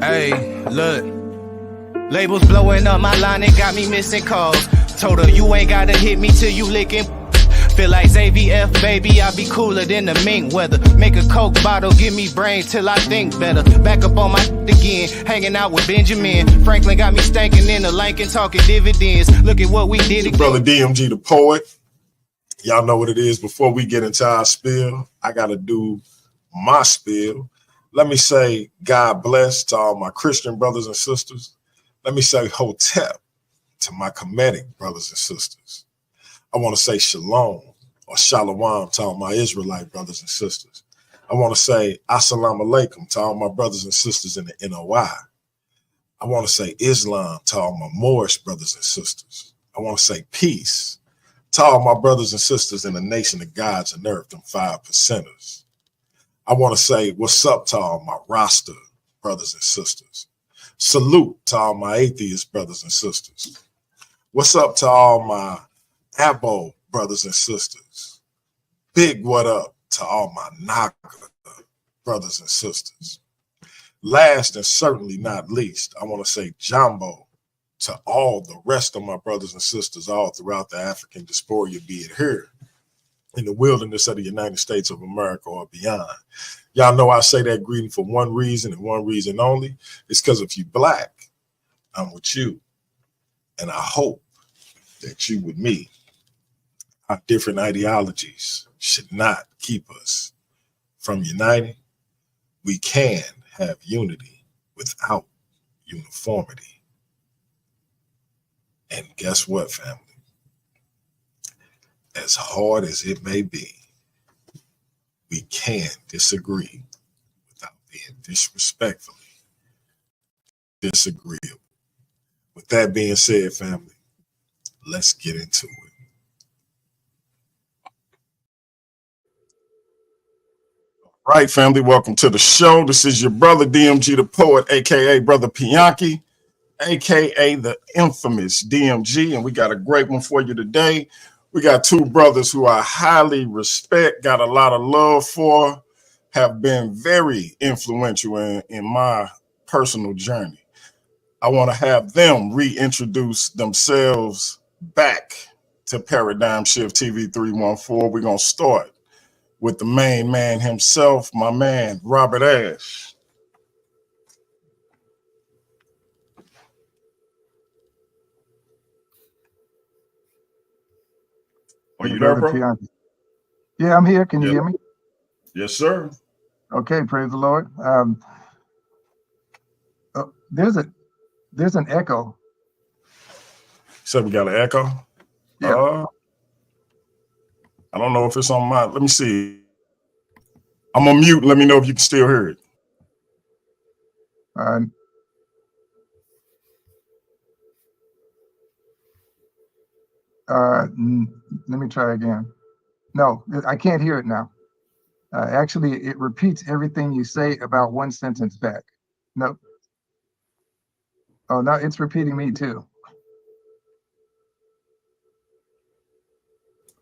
Hey, look. Labels blowing up my line, it got me missing calls. Told her you ain't gotta hit me till you licking. Feel like ZVF, baby, I be cooler than the mink weather. Make a Coke bottle, give me brain till I think better. Back up on my again, hanging out with Benjamin. Franklin got me stankin' in the Lincoln, talking dividends. Look at what we did again. Brother DMG, the poet. Y'all know what it is. Before we get into our spiel, I gotta do my spiel. Let me say God bless to all my Christian brothers and sisters. Let me say Hotep to my Kemetic brothers and sisters. I want to say Shalom or Shalom to all my Israelite brothers and sisters. I want to say Assalamu Alaikum to all my brothers and sisters in the NOI. I want to say Islam to all my Moorish brothers and sisters. I want to say peace to all my brothers and sisters in the nation of gods and earth, them 5%ers. I want to say what's up to all my Rasta brothers and sisters. Salute to all my atheist brothers and sisters. What's up to all my Abo brothers and sisters. Big what up to all my Naga brothers and sisters. Last and certainly not least, I want to say Jambo to all the rest of my brothers and sisters all throughout the African diaspora, be it here in the wilderness of the United States of America or beyond. Y'all know I say that greeting for one reason and one reason only. It's because if you black, I'm with you. And I hope that you with me. Our different ideologies should not keep us from uniting. We can have unity without uniformity. And guess what, family? As hard as it may be, we can disagree without being disrespectfully disagreeable. With that being said, family, let's get into it. All right, family, welcome to the show. This is your brother DMG the poet, aka Brother Pianki, aka the infamous DMG, and we got a great one for you today. We got two brothers who I highly respect, got a lot of love for, have been very influential in my personal journey. I want to have them reintroduce themselves back to Paradigm Shift TV 314. We're going to start with the main man himself, my man, Robert Ash. Are you there, bro? Yeah, I'm here. Can you hear me? Yes, sir. Okay, praise the Lord. There's an echo. So we got an echo? Yeah. I don't know if it's on my, let me see. I'm on mute. Let me know if you can still hear it. Let me try again. No, I can't hear it now. Actually, it repeats everything you say about one sentence back. Nope. Oh, no, it's repeating me too.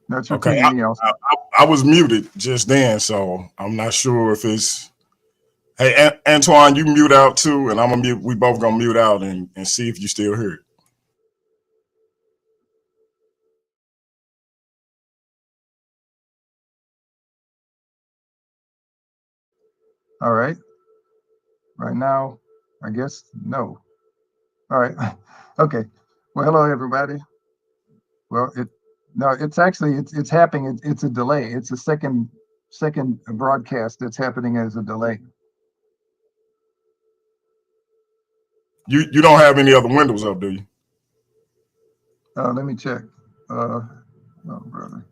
No, it's repeating me also. I was muted just then, so I'm not sure if it's. Hey, Antoine, you mute out too, and I'm gonna mute. We both gonna mute out and see if you still hear it. All right. Right now, I guess no. All right. Okay. Well, hello everybody. Well, it's happening. It's a delay. It's a second broadcast that's happening as a delay. You don't have any other windows up, do you? Let me check. Oh, brother.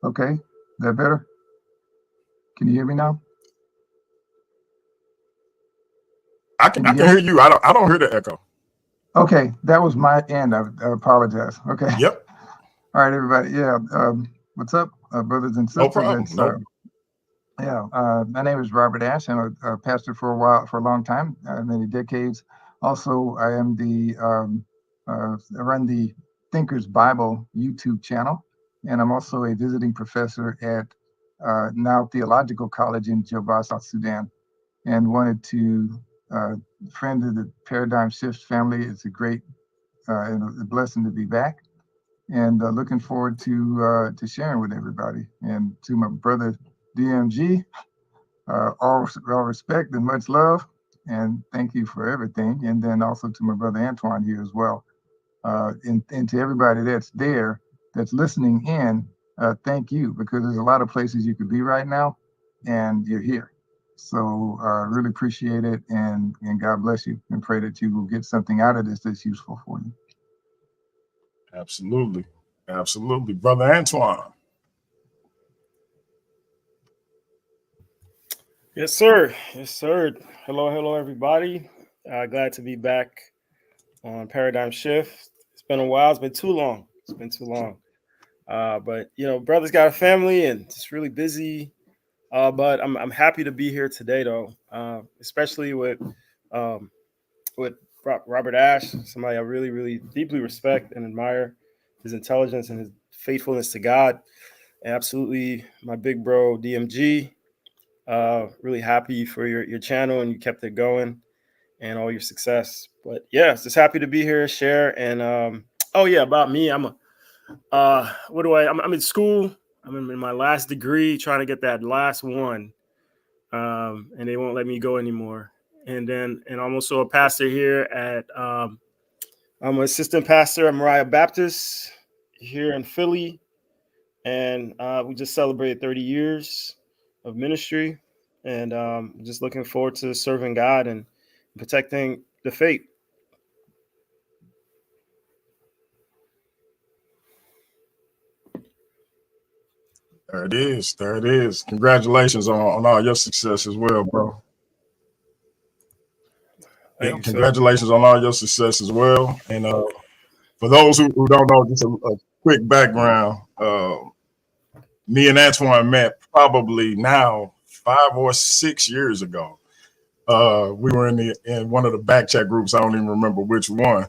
Okay, is that better? Can you hear me now? I can hear you. I don't hear the echo. Okay, that was my end. I apologize. Okay. Yep. All right, everybody. Yeah. What's up, brothers and sisters? No problem. My name is Robert Ash. I'm a pastor for a long time, many decades. Also, I am I run the Thinkers Bible YouTube channel. and I'm also a visiting professor at now Theological College in Juba, South Sudan, and wanted to friend of the Paradigm Shift family. It's a great and a blessing to be back, and looking forward to sharing with everybody. And to my brother DMG, all respect and much love, and thank you for everything. And then also to my brother Antoine here as well, and to everybody that's there that's listening in. Thank you, because there's a lot of places you could be right now, and you're here. So really appreciate it, and God bless you, and pray that you will get something out of this that's useful for you. Absolutely. Absolutely. Brother Antoine. Yes, sir. Yes, sir. Hello, hello, everybody. Glad to be back on Paradigm Shift. It's been a while. It's been too long. It's been too long. But brother's got a family and it's really busy. But I'm happy to be here today, though. Especially um, with Robert Ash, somebody I really, really deeply respect and admire his intelligence and his faithfulness to God. And absolutely, my big bro DMG. Really happy for your channel, and you kept it going and all your success. But yeah, just happy to be here, share. And oh yeah, about me, I'm in school. I'm in my last degree, trying to get that last one, and they won't let me go anymore. And I'm also a pastor here at I'm an assistant pastor at Moriah Baptist here in Philly, and we just celebrated 30 years of ministry, and just looking forward to serving God and protecting the faith. There it is. There it is. Congratulations on all your success as well, bro. Yeah, Thank you, sir. congratulations on all your success as well. And for those who don't know, just a quick background. Me and Antoine met probably now 5 or 6 years ago. We were in one of the back chat groups. I don't even remember which one,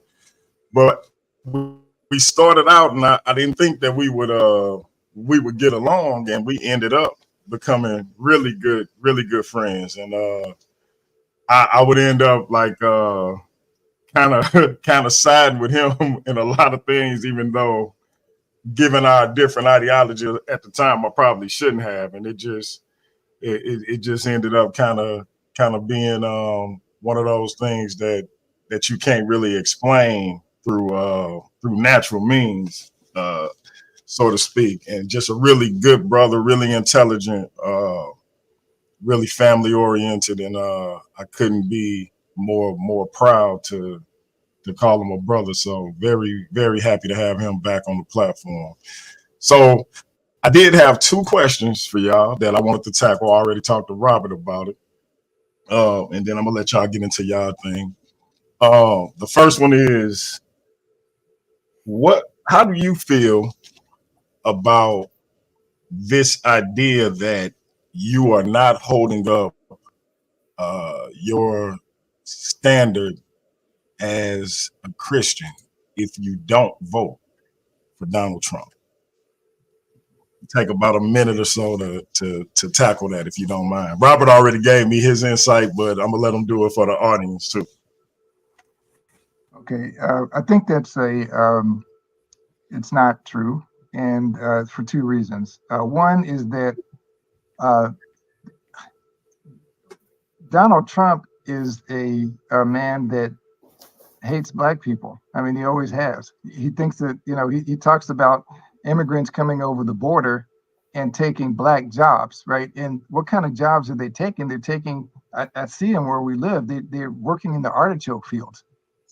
but we started out, and I didn't think that we would get along, and we ended up becoming really good friends. And I would end up like kind of kind of siding with him in a lot of things, even though given our different ideology at the time, I probably shouldn't have. And it just ended up kind of being one of those things that you can't really explain through natural means, so to speak. And just a really good brother, really intelligent, really family oriented, and I couldn't be more proud to call him a brother. So very happy to have him back on the platform. So I did have two questions for y'all that I wanted to tackle. I already talked to Robert about it. And then I'm gonna let y'all get into y'all thing. The first one is, how do you feel about this idea that you are not holding up your standard as a Christian if you don't vote for Donald Trump? Take about a minute or so to tackle that, if you don't mind. Robert already gave me his insight, but I'm gonna let him do it for the audience too. Okay, I think that's it's not true, and for two reasons. One is that uh, Donald Trump is a man that hates black people. I mean, he always has. He thinks that, he talks about immigrants coming over the border and taking black jobs, right? And what kind of jobs are they taking? They're taking, I see them where we live. They're working in the artichoke fields,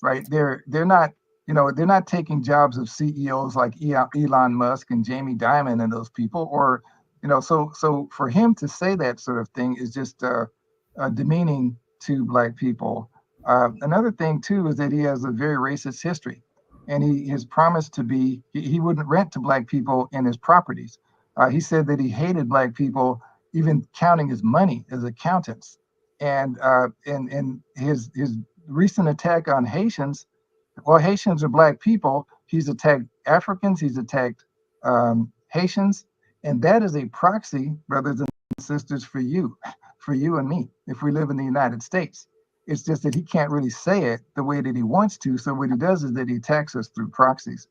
right? They're not, they're not taking jobs of CEOs like Elon Musk and Jamie Dimon and those people, or, so for him to say that sort of thing is just demeaning to black people. Another thing too is that he has a very racist history, and he has promised to be. He wouldn't rent to black people in his properties. He said that he hated black people, even counting his money as accountants. And his recent attack on Haitians. Well, Haitians are black people. He's attacked Africans. He's attacked Haitians, and that is a proxy, brothers and sisters, for you and me, if we live in the United States. It's just that he can't really say it the way that he wants to. So what he does is that he attacks us through proxies.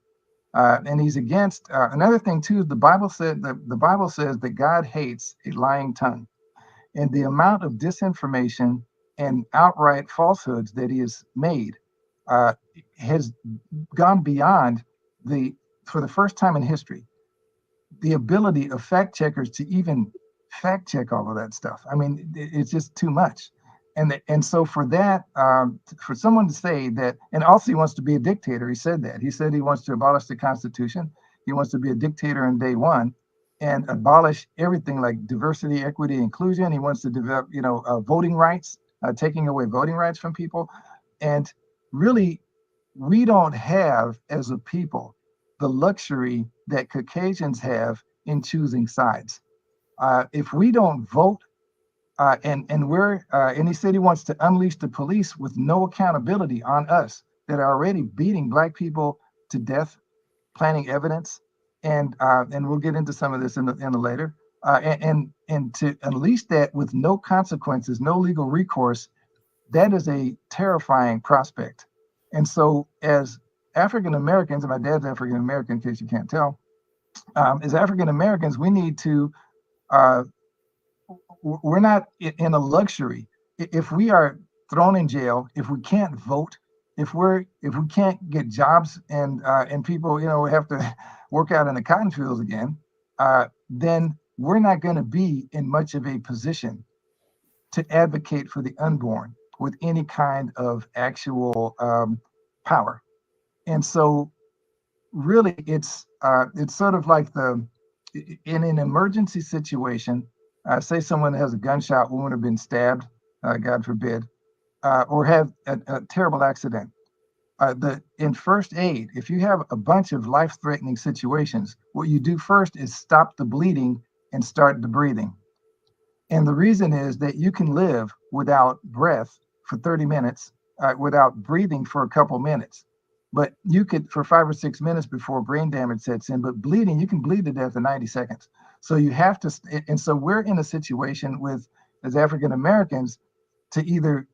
And he's against another thing too. The Bible said that the Bible says that God hates a lying tongue, and the amount of disinformation and outright falsehoods that he has made has gone beyond for the first time in history, the ability of fact checkers to even fact check all of that stuff. I mean, it's just too much. And so for that, for someone to say that, and also he wants to be a dictator. He said that. He said he wants to abolish the Constitution. He wants to be a dictator on day one and abolish everything like diversity, equity, inclusion. He wants to develop, voting rights, taking away voting rights from people. And really, we don't have, as a people, the luxury that Caucasians have in choosing sides. If we don't vote, and he said he wants to unleash the police with no accountability on us that are already beating Black people to death, planting evidence, and we'll get into some of this in the later, and to unleash that with no consequences, no legal recourse. That is a terrifying prospect. And so, as African Americans, and my dad's African American, in case you can't tell, as African Americans, we need to. We're not in a luxury. If we are thrown in jail, if we can't vote, if we can't get jobs, and people have to work out in the cotton fields again, then we're not going to be in much of a position to advocate for the unborn with any kind of actual power. And so, really, it's sort of like in an emergency situation. Say someone has a gunshot wound or been stabbed, God forbid, or have a terrible accident. In first aid, if you have a bunch of life-threatening situations, what you do first is stop the bleeding and start the breathing. And the reason is that you can live without breath for 30 minutes, without breathing for a couple minutes. But you could for 5 or 6 minutes before brain damage sets in. But bleeding, you can bleed to death in 90 seconds. So you have to, and so we're in a situation as African Americans, to either,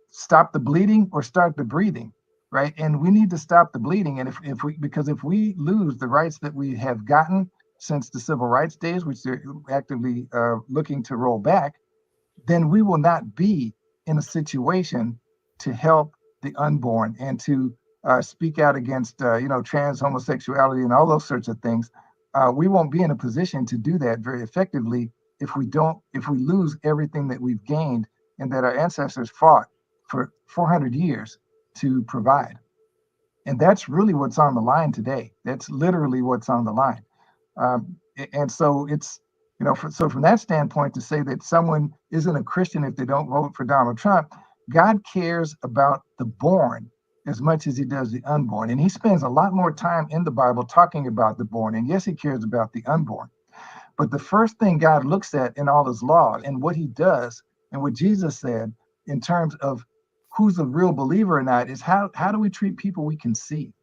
stop the bleeding or start the breathing, right? And we need to stop the bleeding. And because if we lose the rights that we have gotten since the civil rights days, which they're actively looking to roll back, then we will not be in a situation to help the unborn and to speak out against, trans homosexuality and all those sorts of things. We won't be in a position to do that very effectively if we lose everything that we've gained and that our ancestors fought for 400 years to provide. And that's really what's on the line today. That's literally what's on the line. And so it's, so from that standpoint, to say that someone isn't a Christian if they don't vote for Donald Trump, God cares about the born as much as he does the unborn. And he spends a lot more time in the Bible talking about the born. And yes, he cares about the unborn. But the first thing God looks at in all his law and what he does and what Jesus said in terms of who's a real believer or not is how do we treat people we can see?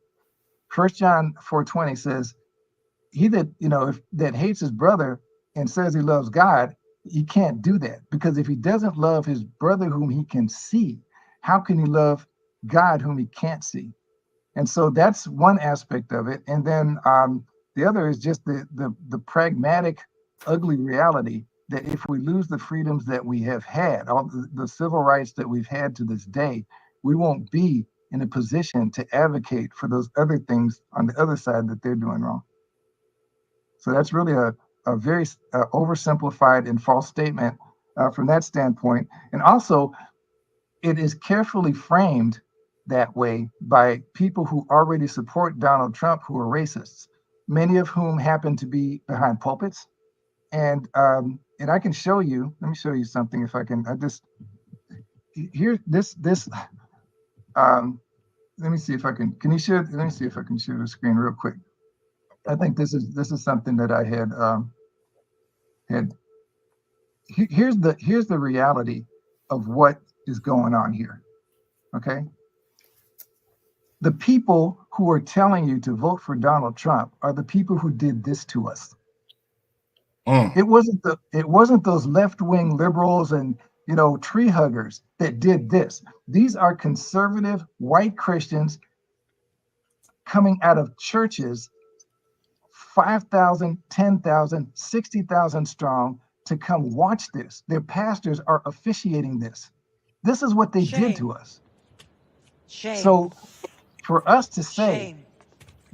1 John 4:20 says, he that, that hates his brother and says he loves God, he can't do that. Because if he doesn't love his brother whom he can see, how can he love God whom he can't see? And so that's one aspect of it. And then the other is just the pragmatic, ugly reality that if we lose the freedoms that we have had, all the civil rights that we've had to this day, we won't be in a position to advocate for those other things on the other side that they're doing wrong. So that's really a very oversimplified and false statement from that standpoint. And also, it is carefully framed that way by people who already support Donald Trump, who are racists, many of whom happen to be behind pulpits. And I can show you. Let me show you something if I can. Here this. Let me see if I can. Can you share? Let me see if I can share the screen real quick. I think this is something that I had. Here's the reality of what is going on here. Okay. The people who are telling you to vote for Donald Trump are the people who did this to us. It wasn't those left-wing liberals and tree huggers that did this. These are conservative white Christians coming out of churches, 5,000, 10,000, 60,000 strong, to come watch this. Their pastors are officiating this. This is what they did to us. Shame. So for us to say Shame.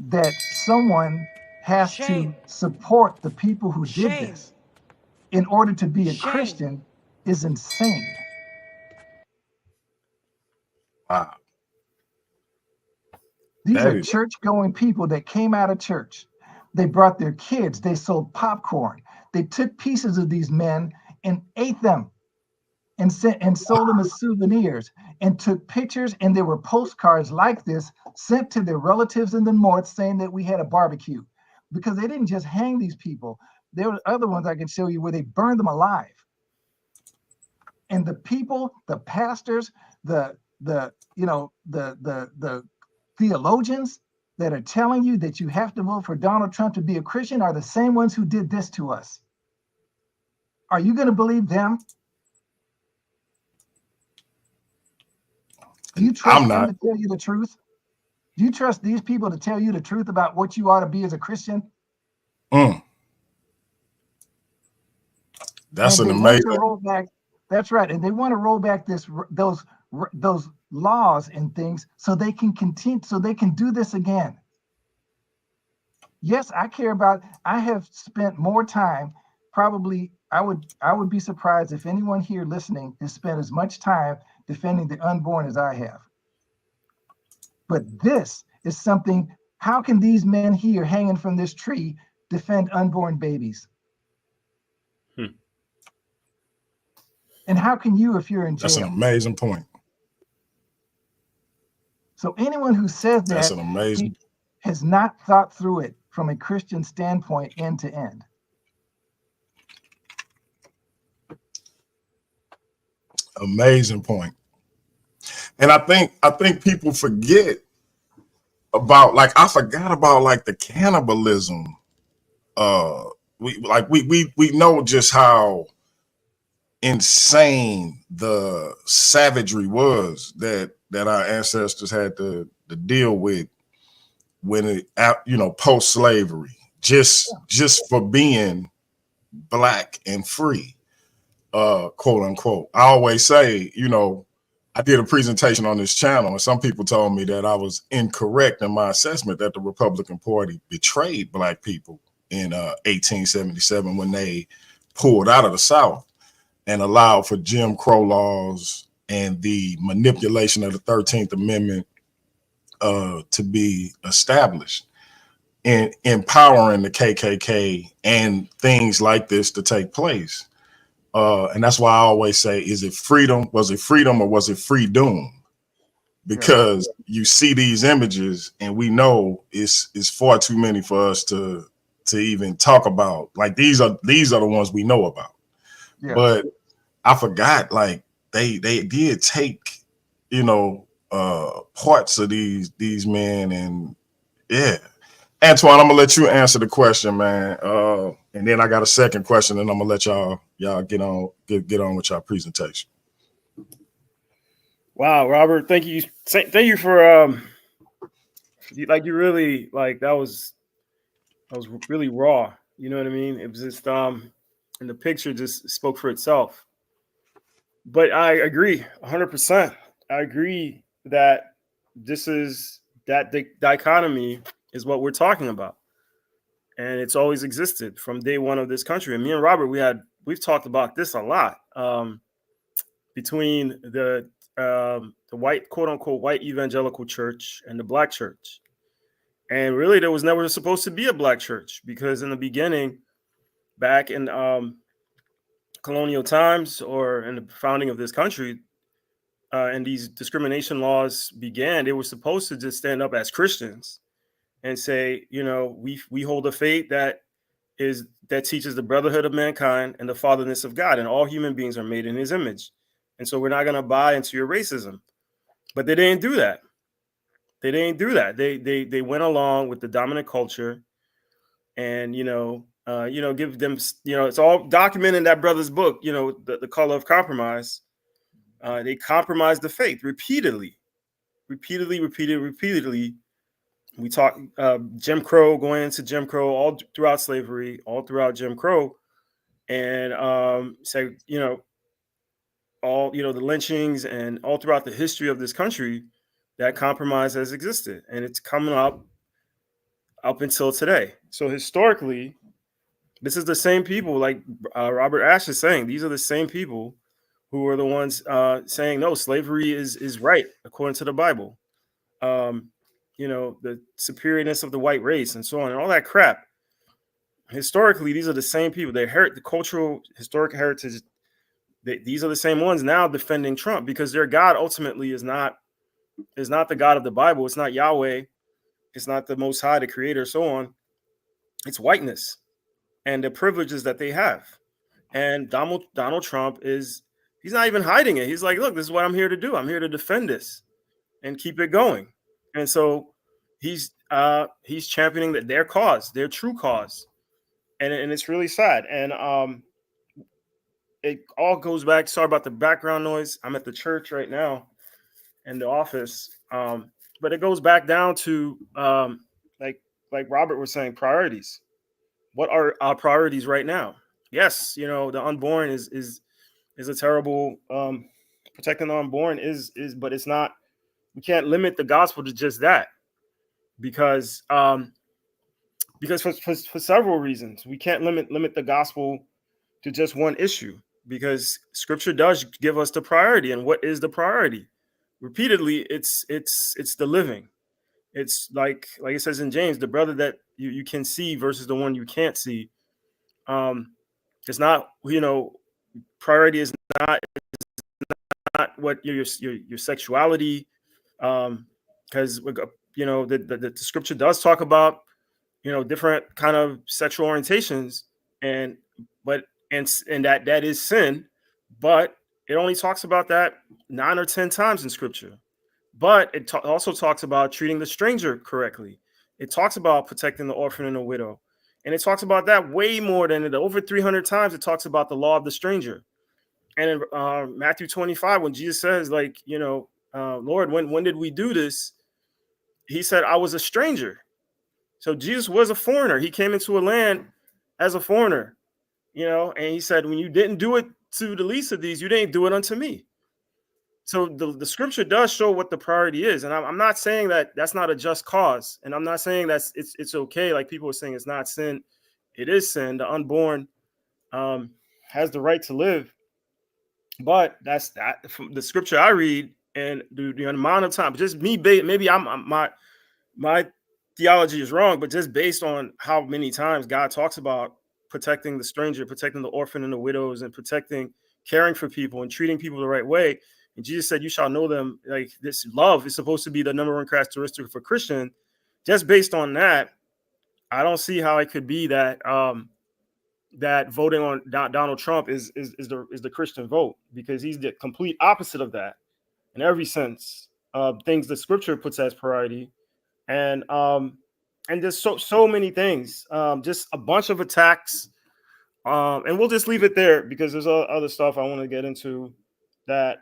that someone has Shame. to support the people who did Shame. this in order to be a Shame. Christian is insane. Wow. These That are is- church-going people that came out of church. They brought their kids. They sold popcorn. They took pieces of these men and ate them and sold them as souvenirs and took pictures. And there were postcards like this sent to their relatives in the north saying that we had a barbecue, because they didn't just hang these people. There were other ones I can show you where they burned them alive. And the people, the pastors, the theologians that are telling you that you have to vote for Donald Trump to be a Christian are the same ones who did this to us. Are you going to believe them? Do you trust I'm them not. to tell you the truth? Do you trust these people to tell you the truth about what you ought to be as a Christian? That's And an they want amazing. to roll back. That's right. And they want to roll back those laws and things so they can continue, so they can do this again. Yes, I have spent more time, probably I would be surprised if anyone here listening has spent as much time defending the unborn as I have. But this is something, how can these men here hanging from this tree defend unborn babies? And how can you if you're in That's an jail? amazing point. So anyone who says That's that an amazing. has not thought through it from a Christian standpoint end to end. Amazing point. And I think people forget about, like, I forgot about like the cannibalism. We know just how insane the savagery was that our ancestors had to deal with when it post slavery, just for being black and free, quote unquote. I always say, I did a presentation on this channel and some people told me that I was incorrect in my assessment that the Republican Party betrayed black people in 1877 when they pulled out of the South and allowed for Jim Crow laws and the manipulation of the 13th Amendment to be established, and empowering the KKK and things like this to take place. And that's why I always say, is it freedom? Was it freedom or was it freedom? Because you see these images and we know it's far too many for us to even talk about. Like these are the ones we know about. Yeah. But I forgot, like they did take, parts of these men, and yeah. Antoine, I'm gonna let you answer the question, man. And then I got a second question, and I'm gonna let y'all get on with your presentation. Wow, Robert, thank you for you really, like, that was really raw. You know what I mean? It was just and the picture just spoke for itself. But I agree 100%. I agree that that dichotomy is what we're talking about. And it's always existed from day one of this country. And me and Robert, we've talked about this a lot, between the white, quote unquote, white evangelical church and the black church. And really, there was never supposed to be a black church, because in the beginning, back in colonial times or in the founding of this country, and these discrimination laws began, they were supposed to just stand up as Christians and say, we hold a faith that teaches the brotherhood of mankind and the fatherness of God, and all human beings are made in his image. And so we're not going to buy into your racism. But they didn't do that. They didn't do that. They went along with the dominant culture, and give them, it's all documented in that brother's book. The Color of Compromise. They compromised the faith repeatedly. We talk Jim Crow, going into Jim Crow, all throughout slavery, all throughout Jim Crow, and all the lynchings, and all throughout the history of this country, that compromise has existed, and it's coming up until today. So historically, this is the same people, like Robert Ashe is saying. These are the same people who are the ones saying, no, slavery is right according to the Bible. The superiorness of the white race and so on, and all that crap. Historically, these are the same people. They inherit the cultural, historic heritage. These are the same ones now defending Trump, because their God ultimately is not the God of the Bible. It's not Yahweh. It's not the Most High, the Creator, so on. It's whiteness and the privileges that they have. And Donald Trump he's not even hiding it. He's like, look, this is what I'm here to do. I'm here to defend this and keep it going. And so he's championing their cause, their true cause. And it's really sad. And it all goes back. Sorry about the background noise. I'm at the church right now in the office. But it goes back down to like Robert was saying, priorities. What are our priorities right now? Yes, the unborn is a terrible, protecting the unborn is, but it's not. We can't limit the gospel to just that, because for several reasons we can't limit the gospel to just one issue, because Scripture does give us the priority. And what is the priority? Repeatedly, it's the living. It's like it says in James, the brother that you can see versus the one you can't see. It's not, priority is not what your sexuality, because the Scripture does talk about different kind of sexual orientations, and that is sin, but it only talks about that 9 or 10 times in Scripture. But it also talks about treating the stranger correctly. It talks about protecting the orphan and the widow. And it talks about that way more than it. Over 300 times it talks about the law of the stranger. And in Matthew 25, when Jesus says, Lord, when did we do this? He said, I was a stranger. So Jesus was a foreigner. He came into a land as a foreigner, and he said, when you didn't do it to the least of these, you didn't do it unto me. So the Scripture does show what the priority is. And I'm not saying that that's not a just cause. And I'm not saying that it's okay. Like people are saying it's not sin. It is sin. The unborn has the right to live. But that's that from the Scripture I read, and the amount of time, just me, maybe my theology is wrong, but just based on how many times God talks about protecting the stranger, protecting the orphan and the widows, and caring for people and treating people the right way. And Jesus said, you shall know them. Like, this love is supposed to be the number one characteristic for Christian. Just based on that, I don't see how it could be that that voting on Donald Trump is the Christian vote, because he's the complete opposite of that in every sense of things the Scripture puts as priority. And there's so many things, just a bunch of attacks. And we'll just leave it there, because there's other stuff I want to get into that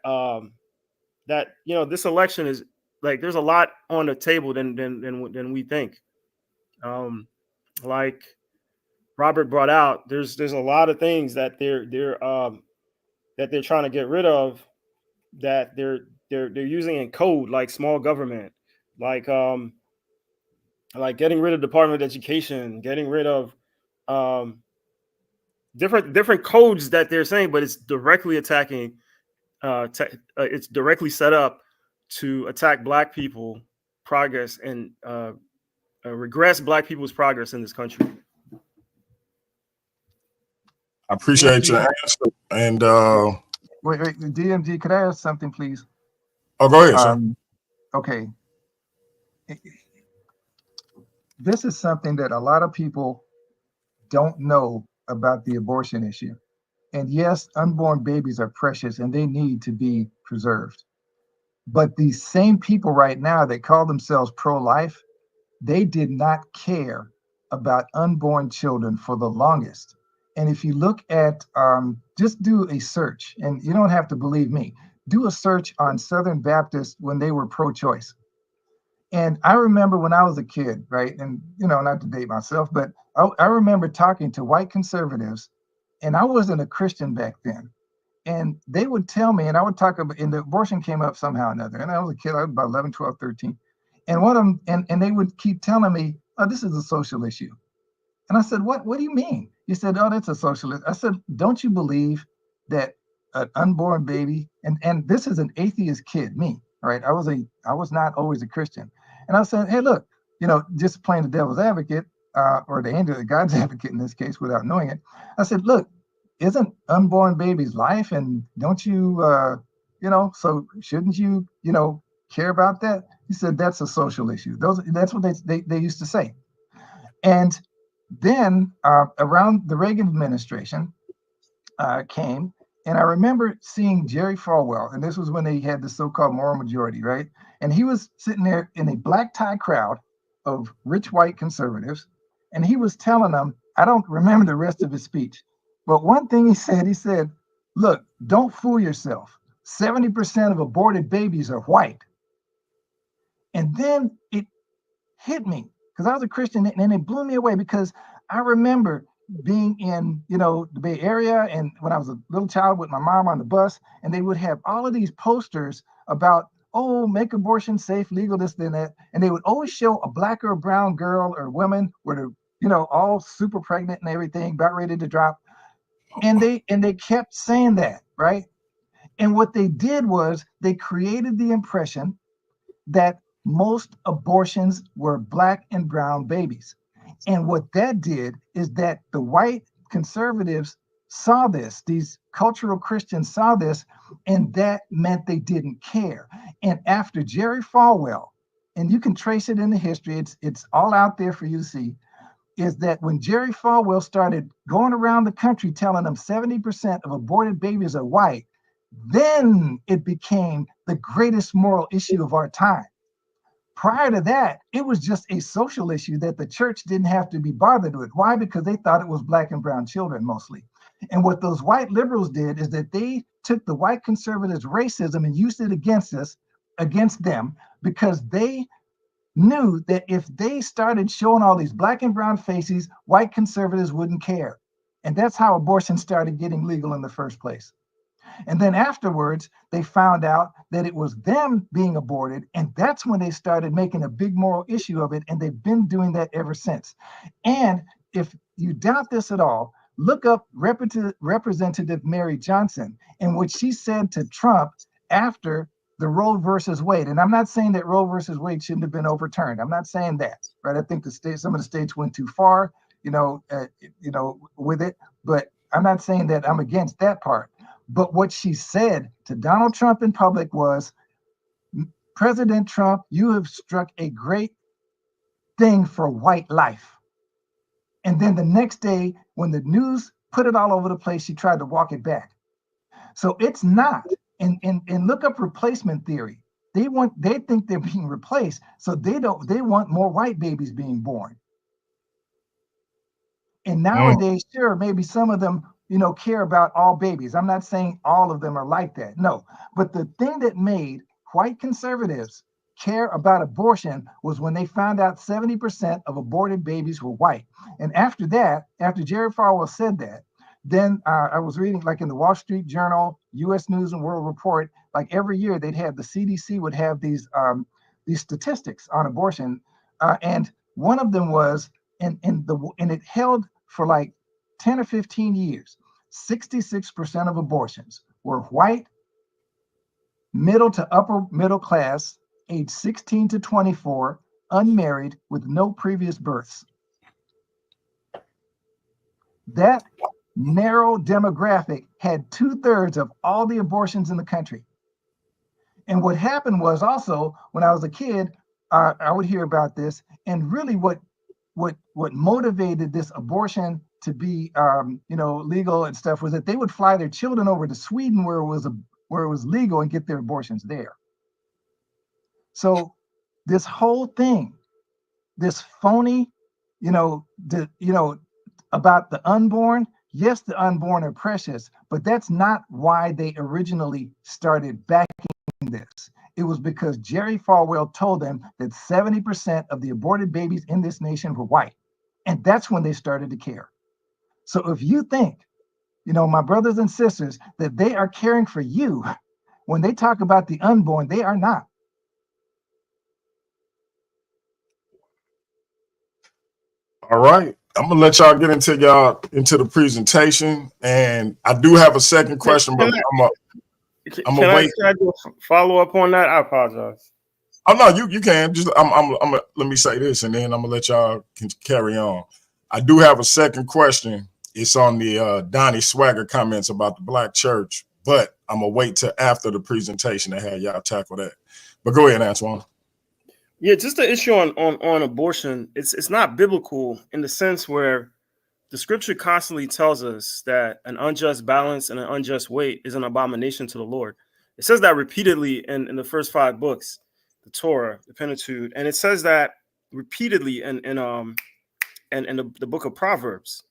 this election is like, there's a lot on the table than we think. Like Robert brought out, there's a lot of things that they're trying to get rid of, that they're using in code, like small government, like getting rid of Department of Education, getting rid of different codes that they're saying, but it's directly attacking. It's directly set up to attack Black people progress and regress Black people's progress in this country. I appreciate your answer. And wait, DMD, could I ask something, please? Oh, go ahead, sir. Okay. This is something that a lot of people don't know about the abortion issue. And yes, unborn babies are precious and they need to be preserved. But these same people right now that call themselves pro-life, they did not care about unborn children for the longest. And if you look at, just do a search, and you don't have to believe me, do a search on Southern Baptists when they were pro-choice. And I remember when I was a kid, right? And, not to date myself, but I remember talking to white conservatives, and I wasn't a Christian back then. And they would tell me, and I would talk about, and the abortion came up somehow or another. And I was a kid, I was about 11, 12, 13. And one of them, and they would keep telling me, oh, this is a social issue. And I said, what do you mean? He said, oh, that's a socialist. I said, don't you believe that an unborn baby, and this is an atheist kid, me, right? I was not always a Christian. And I said, hey, look, just playing the devil's advocate, or the angel, God's advocate in this case, without knowing it. I said, look, isn't unborn baby's life, and don't you, so shouldn't you, care about that? He said, that's a social issue. That's what they used to say. And then around the Reagan administration came, and I remember seeing Jerry Falwell, and this was when they had the so-called moral majority, right? And he was sitting there in a black tie crowd of rich white conservatives, and he was telling them, I don't remember the rest of his speech, but one thing he said, look, don't fool yourself. 70% of aborted babies are white. And then it hit me because I was a Christian, and it blew me away because I remember being in, the Bay Area, and when I was a little child with my mom on the bus, and they would have all of these posters about, oh, make abortion safe, legal, this, then that. And they would always show a black or a brown girl or woman where they're, all super pregnant and everything, about ready to drop. And they kept saying that, right? And what they did was they created the impression that most abortions were black and brown babies. And what that did is that the white conservatives saw this, these cultural Christians saw this, and that meant they didn't care. And after Jerry Falwell, and you can trace it in the history, it's all out there for you to see, is that when Jerry Falwell started going around the country telling them 70% of aborted babies are white, then it became the greatest moral issue of our time. Prior to that, it was just a social issue that the church didn't have to be bothered with. Why? Because they thought it was black and brown children mostly. And what those white liberals did is that they took the white conservatives' racism and used it against them, because they knew that if they started showing all these black and brown faces, white conservatives wouldn't care. And that's how abortion started getting legal in the first place. And then afterwards, they found out that it was them being aborted. And that's when they started making a big moral issue of it. And they've been doing that ever since. And if you doubt this at all, look up Representative Mary Johnson and what she said to Trump after the Roe versus Wade. And I'm not saying that Roe versus Wade shouldn't have been overturned. I'm not saying that, right? I think some of the states went too far, with it. But I'm not saying that I'm against that part. But what she said to Donald Trump in public was, President Trump, you have struck a great thing for white life. And then the next day, when the news put it all over the place, she tried to walk it back. So it's not. And look up replacement theory. They think they're being replaced, so they want more white babies being born. And nowadays, sure, maybe some of them care about all babies. I'm not saying all of them are like that. No, but the thing that made white conservatives care about abortion was when they found out 70% of aborted babies were white. And after that, after Jerry Falwell said that, then I was reading, like in the Wall Street Journal, U.S. News and World Report, like every year they'd have, the CDC would have these statistics on abortion. And one of them was, and it held for like 10 or 15 years, 66% of abortions were white, middle to upper middle class, age 16 to 24, unmarried, with no previous births. That narrow demographic had 2/3 of all the abortions in the country. And what happened was, also, when I was a kid, I would hear about this, and really what motivated this abortion to be legal and stuff was that they would fly their children over to Sweden, where it was legal, and get their abortions there. So this whole thing, this phony, about the unborn. Yes, the unborn are precious, but that's not why they originally started backing this. It was because Jerry Falwell told them that 70% of the aborted babies in this nation were white. And that's when they started to care. So if you think, my brothers and sisters, that they are caring for you, when they talk about the unborn, they are not. All right. I'm gonna let y'all get into the presentation. And I do have a second question, but I'm gonna wait. Can I do a follow up on that? I apologize. Oh no, you can. Just let me say this and then I'm gonna let y'all carry on. I do have a second question. It's on the Donnie Swagger comments about the black church, but I'm gonna wait till after the presentation to have y'all tackle that. But go ahead, Antoine. Yeah, just the issue on abortion. It's not biblical in the sense where the scripture constantly tells us that an unjust balance and an unjust weight is an abomination to the Lord. It says that repeatedly in the first 5 books, the Torah, the Pentateuch, and it says that repeatedly in the book of Proverbs.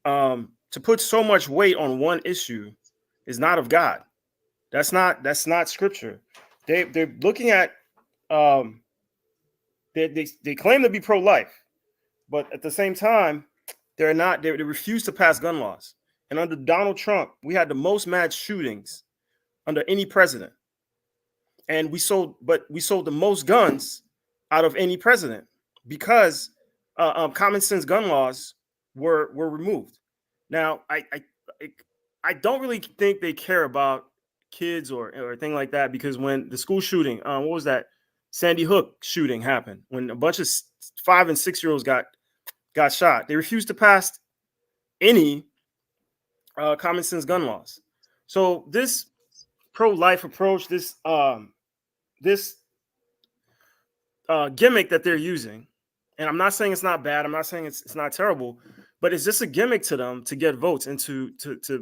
To put so much weight on one issue is not of God. That's not scripture. They're looking at they claim to be pro-life, but at the same time, they're not. They refuse to pass gun laws. And under Donald Trump, we had the most mass shootings under any president, and we sold the most guns out of any president because common sense gun laws were removed. Now, I don't really think they care about kids or a thing like that, because when the school shooting, what was that? Sandy Hook shooting happened when a bunch of 5 and 6 year olds got shot. They refused to pass any common sense gun laws. So this pro-life approach, this gimmick that they're using, and I'm not saying it's not bad. I'm not saying it's not terrible, but it's just a gimmick to them to get votes and to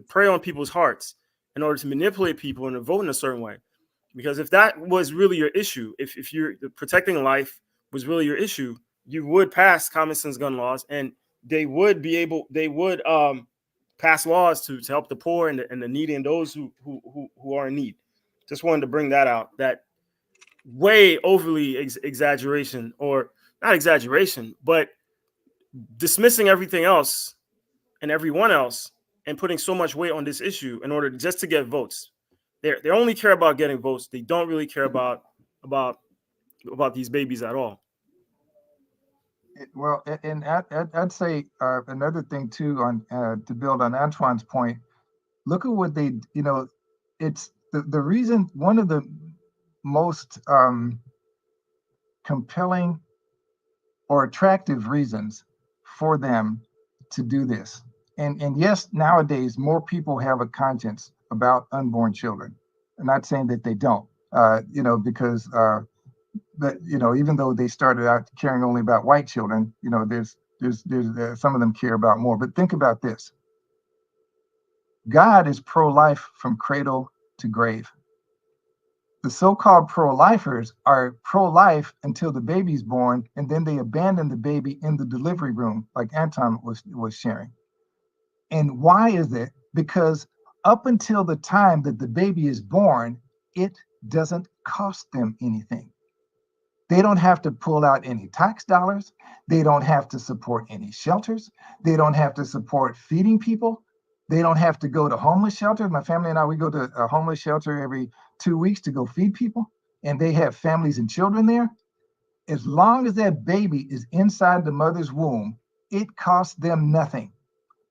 prey on people's hearts in order to manipulate people and to vote in a certain way. Because if that was really your issue, if you're protecting life was really your issue, you would pass common sense gun laws, and they would pass laws to help the poor and the needy and those who are in need. Just wanted to bring that out. That way overly exaggeration, or not exaggeration, but dismissing everything else and everyone else and putting so much weight on this issue in order just to get votes. They only care about getting votes. They don't really care about these babies at all. Well, and I'd say another thing too, on to build on Antoine's point. Look at what they, it's the reason, one of the most compelling or attractive reasons for them to do this. And yes, nowadays more people have a conscience about unborn children. I'm not saying that they don't, because even though they started out caring only about white children, there's some of them care about more. But think about this: God is pro-life from cradle to grave. The so-called pro-lifers are pro-life until the baby's born, and then they abandon the baby in the delivery room, like Anton was sharing. And why is it? Because up until the time that the baby is born, it doesn't cost them anything. They don't have to pull out any tax dollars. They don't have to support any shelters. They don't have to support feeding people. They don't have to go to homeless shelters. My family and I, we go to a homeless shelter every 2 weeks to go feed people, and they have families and children there. As long as that baby is inside the mother's womb, it costs them nothing.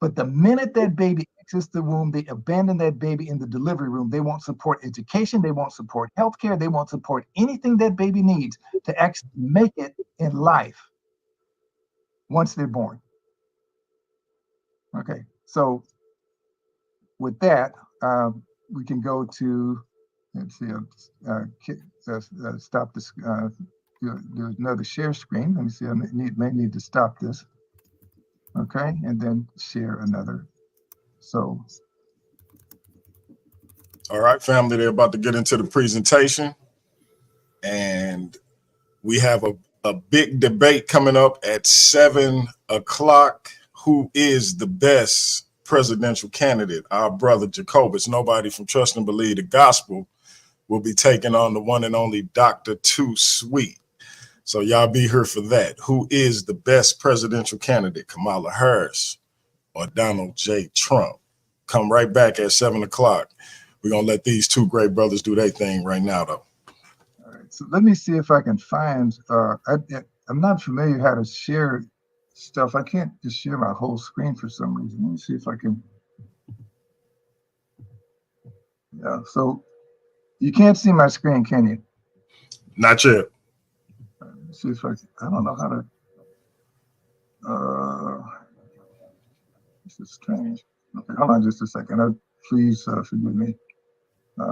But the minute that baby exits the womb, they abandon that baby in the delivery room. They won't support education. They won't support healthcare. They won't support anything that baby needs to actually make it in life once they're born. Okay, so with that, we can go to, let's see, stop this, do another share screen. Let me see, I may need to stop this. Okay, and then share another. So. All right, family, they're about to get into the presentation. and we have a big debate coming up at 7 o'clock. Who is the best presidential candidate? Our brother Jacobus, nobody from Trust and Believe the Gospel, will be taking on the one and only Dr. Too Sweet. So y'all be here for that. Who is the best presidential candidate, Kamala Harris or Donald J. Trump? Come right back at 7 o'clock. We're going to let these two great brothers do their thing right now, though. All right, so let me see if I can find, I'm not familiar how to share stuff. I can't just share my whole screen for some reason. Let me see if I can. Yeah, so you can't see my screen, can you? Not yet. Let's see if I don't know how to, this is strange. Okay, hold on just a second. Please forgive me. I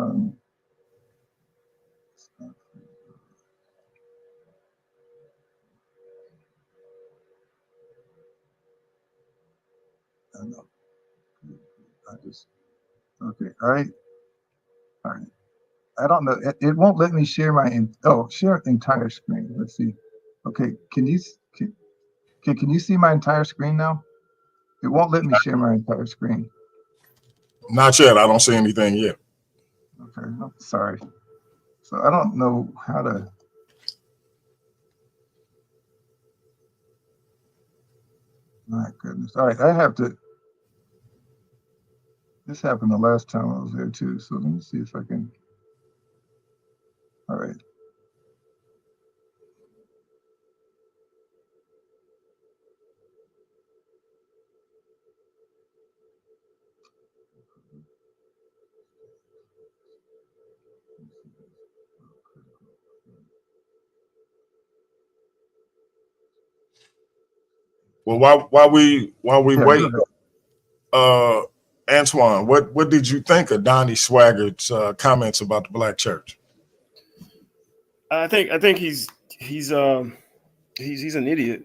know. Okay, all right. I don't know. It won't let me share share entire screen. Let's see. Okay, can you see my entire screen now? It won't let me share my entire screen. Not yet. I don't see anything yet. Okay, sorry. So I don't know how to. My goodness. All right, I have to. This happened the last time I was there too. So let me see if I can. All right. Well, while we wait, Ahead. Antoine, what did you think of Donnie Swaggart's comments about the black church? I think he's an idiot,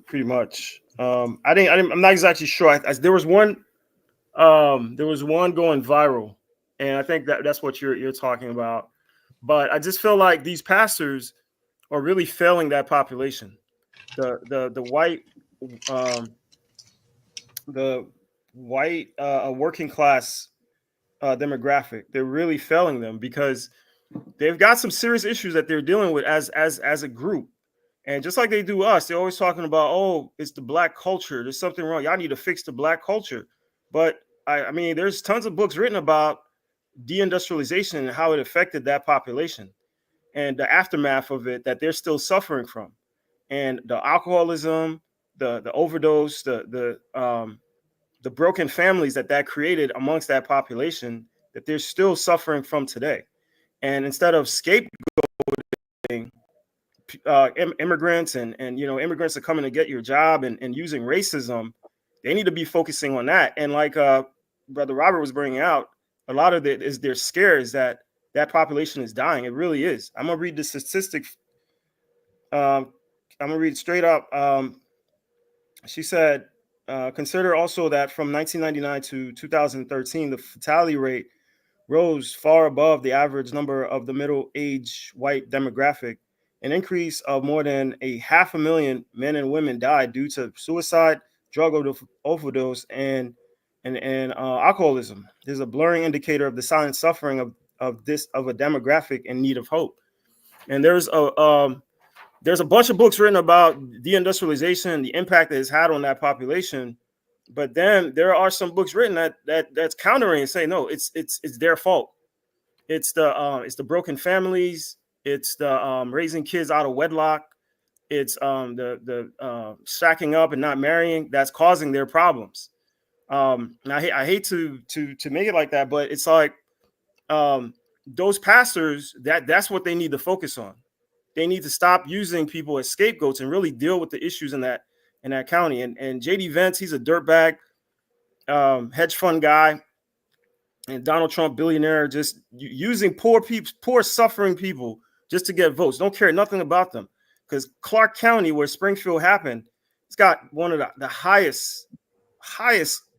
pretty much. I'm not exactly sure. There was one going viral, and I think that's what you're talking about. But I just feel like these pastors are really failing that population. The white working class demographic. They're really failing them because they've got some serious issues that they're dealing with as a group. And just like they do us, they're always talking about, oh, it's the black culture. There's something wrong. Y'all need to fix the black culture. But I mean, there's tons of books written about deindustrialization and how it affected that population and the aftermath of it that they're still suffering from. And the alcoholism, the overdose, the broken families that created amongst that population that they're still suffering from today. And instead of scapegoating immigrants and immigrants are coming to get your job and using racism, they need to be focusing on that. And like Brother Robert was bringing out, a lot of it is they're scared is that population is dying. It really is. I'm gonna read the statistic. I'm gonna read it straight up. She said, consider also that from 1999 to 2013, the fatality rate rose far above the average number of the middle-aged white demographic. An increase of more than 500,000 men and women died due to suicide, drug overdose, and alcoholism. There's a blurring indicator of the silent suffering of a demographic in need of hope. And there's a bunch of books written about deindustrialization and the impact that it's had on that population. But then there are some books written that's countering and saying, no, it's their fault. It's the broken families. It's the raising kids out of wedlock. It's the stacking up and not marrying that's causing their problems. I hate to make it like that, but it's like those pastors that's what they need to focus on. They need to stop using people as scapegoats and really deal with the issues in that county. And JD Vance, he's a dirtbag hedge fund guy, and Donald Trump, billionaire, just using poor suffering people just to get votes. Don't care nothing about them, because Clark County, where Springfield happened, it's got one of the highest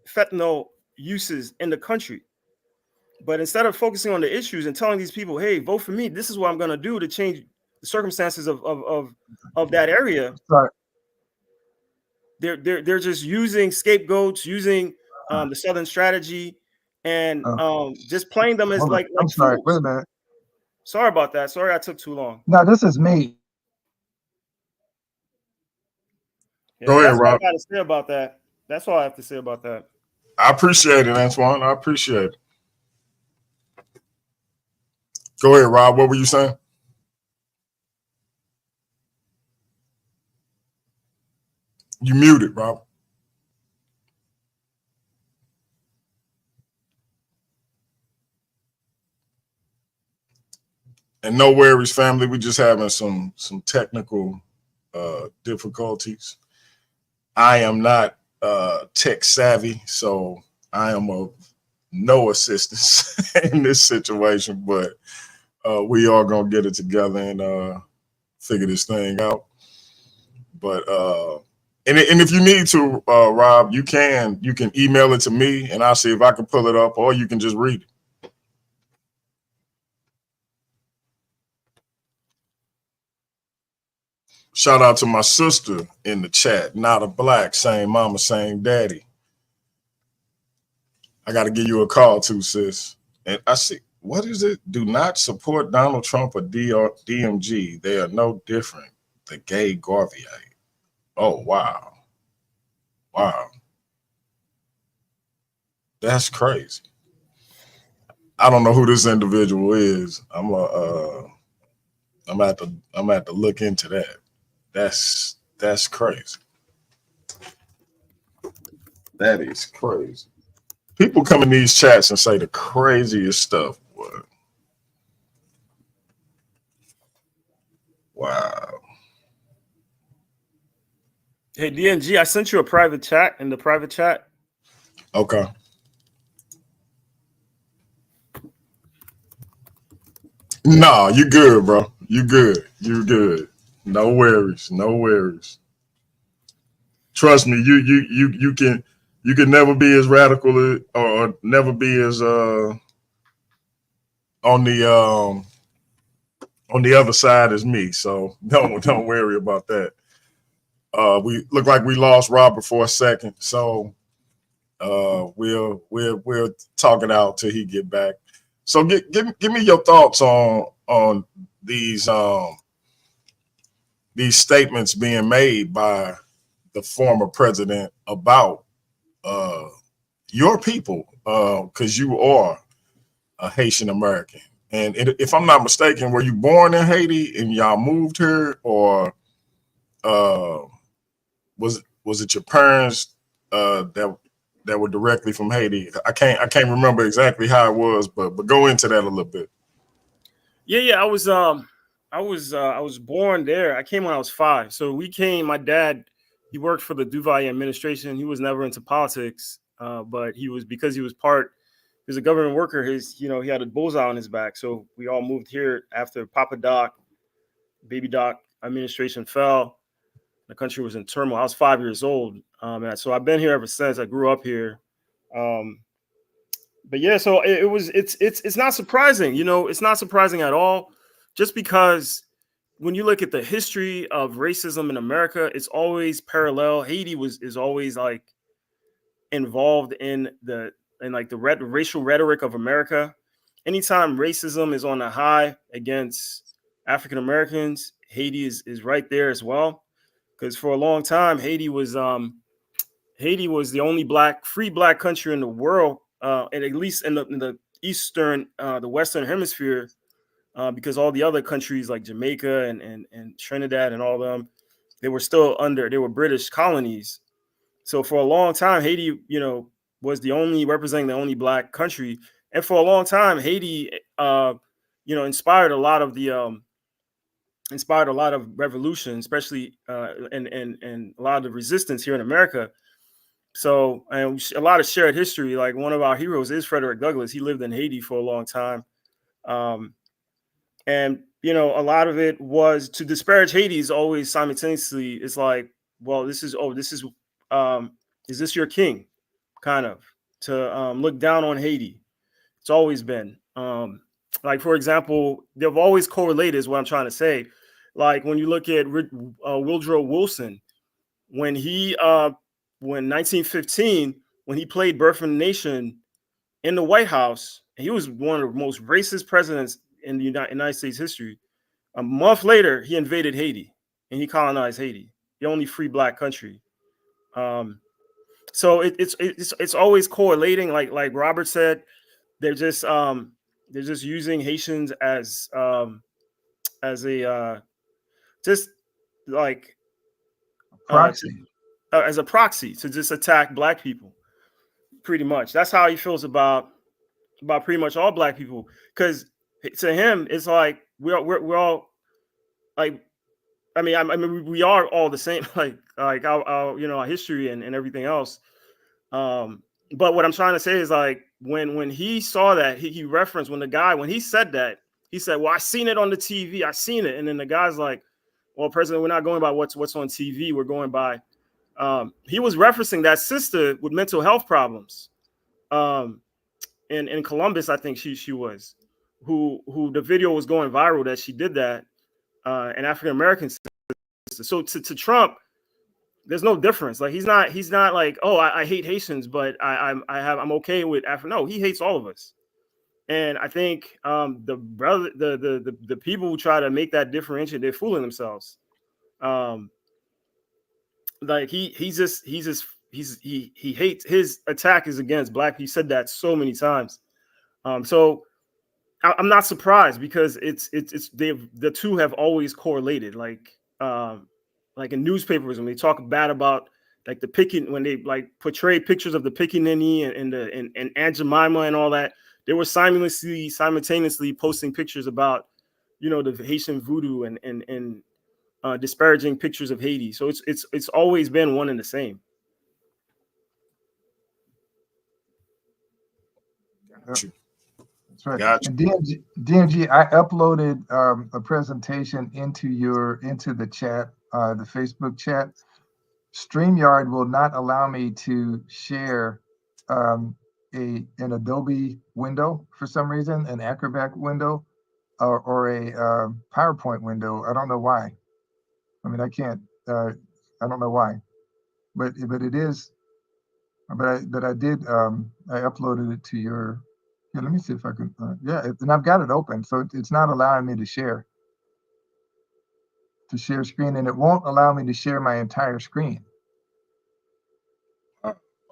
fentanyl uses in the country. But instead of focusing on the issues and telling these people, hey, vote for me, this is what I'm going to do to change the circumstances of that area, Sorry. they're just using scapegoats, using the Southern strategy, and just playing them as like I'm sorry. Wait a fools. minute. Sorry about that. Sorry I took too long. No, this is me. Yeah, Go ahead, that's what I Rob. got to say about that. That's all I have to say about that. I appreciate it, Antoine. I appreciate it. Go ahead, Rob. What were you saying? You muted, Rob. And no worries, family. We're just having some technical difficulties. I am not tech savvy, so I am of no assistance in this situation, but we are gonna get it together and figure this thing out. But and if you need to, Rob, you can email it to me, and I'll see if I can pull it up, or you can just read it. Shout out to my sister in the chat, not a black, same mama, same daddy. I got to give you a call too, sis. And I see, what is it? Do not support Donald Trump or DMG. They are no different. The gay Garveyite. Oh, wow. Wow. That's crazy. I don't know who this individual is. I'm at to look into that. That's crazy. That is crazy. People come in these chats and say the craziest stuff. Boy. Wow. Hey, DNG, I sent you a private chat in the private chat. Okay. No, you good, bro. You good. You good. No worries. No worries. Trust me, you can never be as radical or never be as on the other side as me. So don't worry about that. We look like we lost Robert for a second, so we'll talk it out till he get back. So give me your thoughts on these statements being made by the former president about your people, because you are a Haitian American. And if I'm not mistaken, were you born in Haiti and y'all moved here, or was it your parents that were directly from Haiti? I can't remember exactly how it was, but go into that a little bit. Yeah. I was born there. I came when I was 5. So we came. My dad, he worked for the Duvalier administration. He was never into politics, but he was a government worker. He had a bullseye on his back. So we all moved here after Papa Doc, Baby Doc administration fell. The country was in turmoil. I was 5 years old, and so I've been here ever since. I grew up here. But yeah, so it's not surprising. It's not surprising at all, just because when you look at the history of racism in America, it's always parallel. Haiti is always like involved in the racial rhetoric of America. Anytime racism is on the high against African Americans, Haiti is right there as well. Because for a long time, Haiti was the only free black country in the world, and at least in the Western hemisphere, because all the other countries like Jamaica and Trinidad and all of them, they were British colonies. So for a long time, Haiti, was representing the only black country, and for a long time, Haiti, inspired a lot of revolution, especially and a lot of the resistance here in America. So, and a lot of shared history. Like one of our heroes is Frederick Douglass. He lived in Haiti for a long time, and a lot of it was to disparage Haiti. Is always simultaneously, it's like, well, is this your king? Kind of to look down on Haiti, It's always been. Like, for example, they've always correlated, is what I'm trying to say. Like, when you look at Woodrow Wilson, when 1915, when he played Birth of a Nation in the White House, and he was one of the most racist presidents in the United States history. A month later, he invaded Haiti and he colonized Haiti, the only free black country. So it's always correlating. Like Robert said, they're just using Haitians as a just like proxy. As a proxy to just attack black people. Pretty much, that's how he feels about pretty much all black people. Because to him, it's like we're all like, I mean, we are all the same, like our history and everything else. But what I'm trying to say is, like, when he saw that, he referenced when he said that, he said, well, I seen it on the TV, I seen it. And then the guy's like, well, President, we're not going by what's on TV, we're going by, he was referencing that sister with mental health problems. In Columbus, I think she was, who the video was going viral that she did that, an African American sister. So to Trump, there's no difference. Like, he's not like, oh, I hate Haitians, but I'm okay with Africa. No, he hates all of us. And I think the people who try to make that differentiate, they're fooling themselves. Like he hates, his attack is against black. He said that so many times. So I'm not surprised, because the two have always correlated. Like in newspapers, when they talk bad about like the picking, when they like portray pictures of the Pickaninny and Aunt Jemima and all that, they were simultaneously posting pictures about, the Haitian voodoo and disparaging pictures of Haiti. So it's always been one and the same. Gotcha. That's right. Gotcha. And DMG, I uploaded a presentation into the chat, the Facebook chat. StreamYard will not allow me to share an Adobe window for some reason, an Acrobat window, or a PowerPoint window. I don't know why. I mean, I can't. I don't know why, but it is. But I did. I uploaded it to your. Yeah, let me see if I can. And I've got it open, so it's not allowing me to share screen, and it won't allow me to share my entire screen.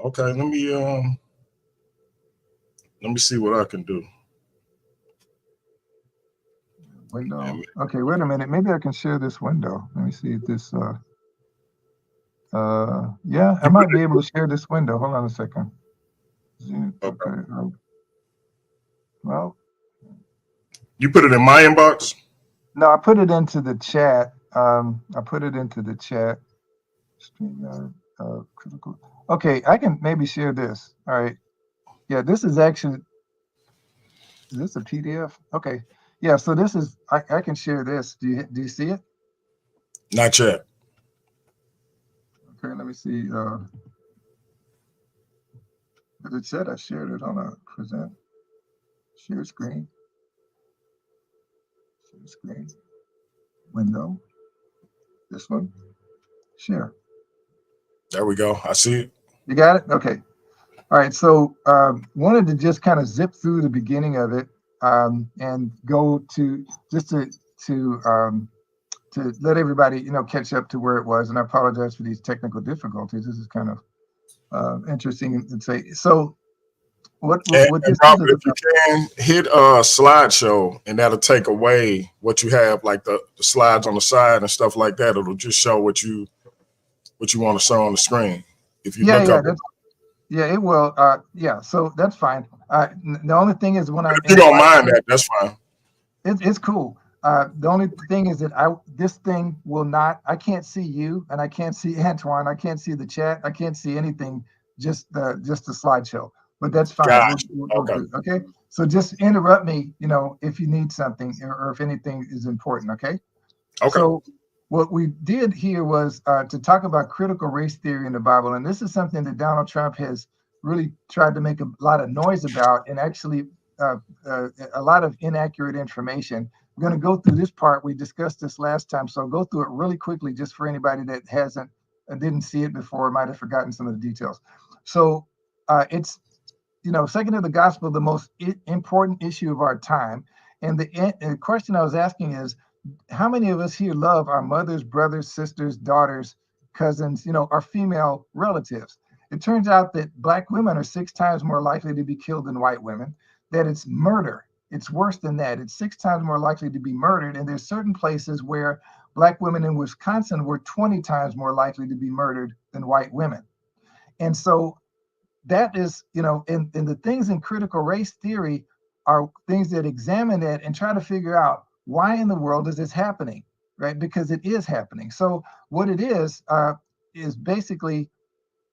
Okay, let me see what I can do. Window. Okay, wait a minute. Maybe I can share this window. Let me see if this. Yeah, I might be able to share this window. Hold on a second. Okay. Well, you put it in my inbox? No, I put it into the chat. I put it into the chat. Critical. Okay, I can maybe share this. All right. Yeah, this is actually. Is this a PDF? Okay. Yeah. So this is. I can share this. Do you see it? Not yet. Okay. Let me see. It said I shared it on a present. Share screen. Share screen. Window. This one. Share. There we go. I see it. You got it? Okay. All right. So wanted to just kind of zip through the beginning of it and go to just to let everybody catch up to where it was. And I apologize for these technical difficulties. This is kind of interesting to say. So what this Robert, if you can hit a slideshow, and that'll take away what you have, like the slides on the side and stuff like that. It'll just show what you want to show on the screen. If you look up, it will. Yeah, so that's fine. The only thing is when if you don't mind that, that's fine. It's cool. The only thing is that this thing will not. I can't see you, and I can't see Antoine. I can't see the chat. I can't see anything. Just the slideshow. But that's fine. Gotcha. Okay. So just interrupt me, if you need something or if anything is important. Okay. Okay. So what we did here was to talk about critical race theory in the Bible. And this is something that Donald Trump has really tried to make a lot of noise about. And actually, a lot of inaccurate information. We're going to go through this part. We discussed this last time, so I'll go through it really quickly just for anybody that hasn't didn't see it before, might have forgotten some of the details. So it's, second to the gospel, the most important issue of our time. And the question I was asking is, how many of us here love our mothers, brothers, sisters, daughters, cousins, our female relatives? It turns out that Black women are 6 times more likely to be killed than white women, that it's murder. It's worse than that. It's 6 times more likely to be murdered. And there's certain places where Black women in Wisconsin were 20 times more likely to be murdered than white women. And so that is, and the things in critical race theory are things that examine it and try to figure out why in the world is this happening, right? Because it is happening. So what it is basically,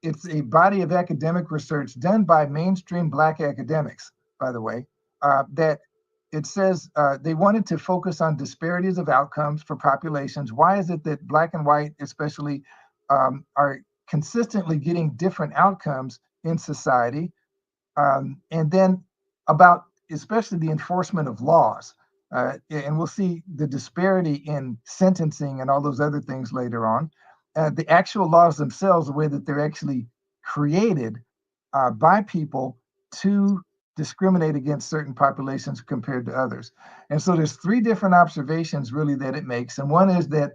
it's a body of academic research done by mainstream Black academics, by the way, that it says they wanted to focus on disparities of outcomes for populations. Why is it that Black and white especially are consistently getting different outcomes in society? And then about especially the enforcement of laws. And we'll see the disparity in sentencing and all those other things later on. The actual laws themselves, the way that they're actually created by people to discriminate against certain populations compared to others. And so there's 3 different observations really that it makes. And one is that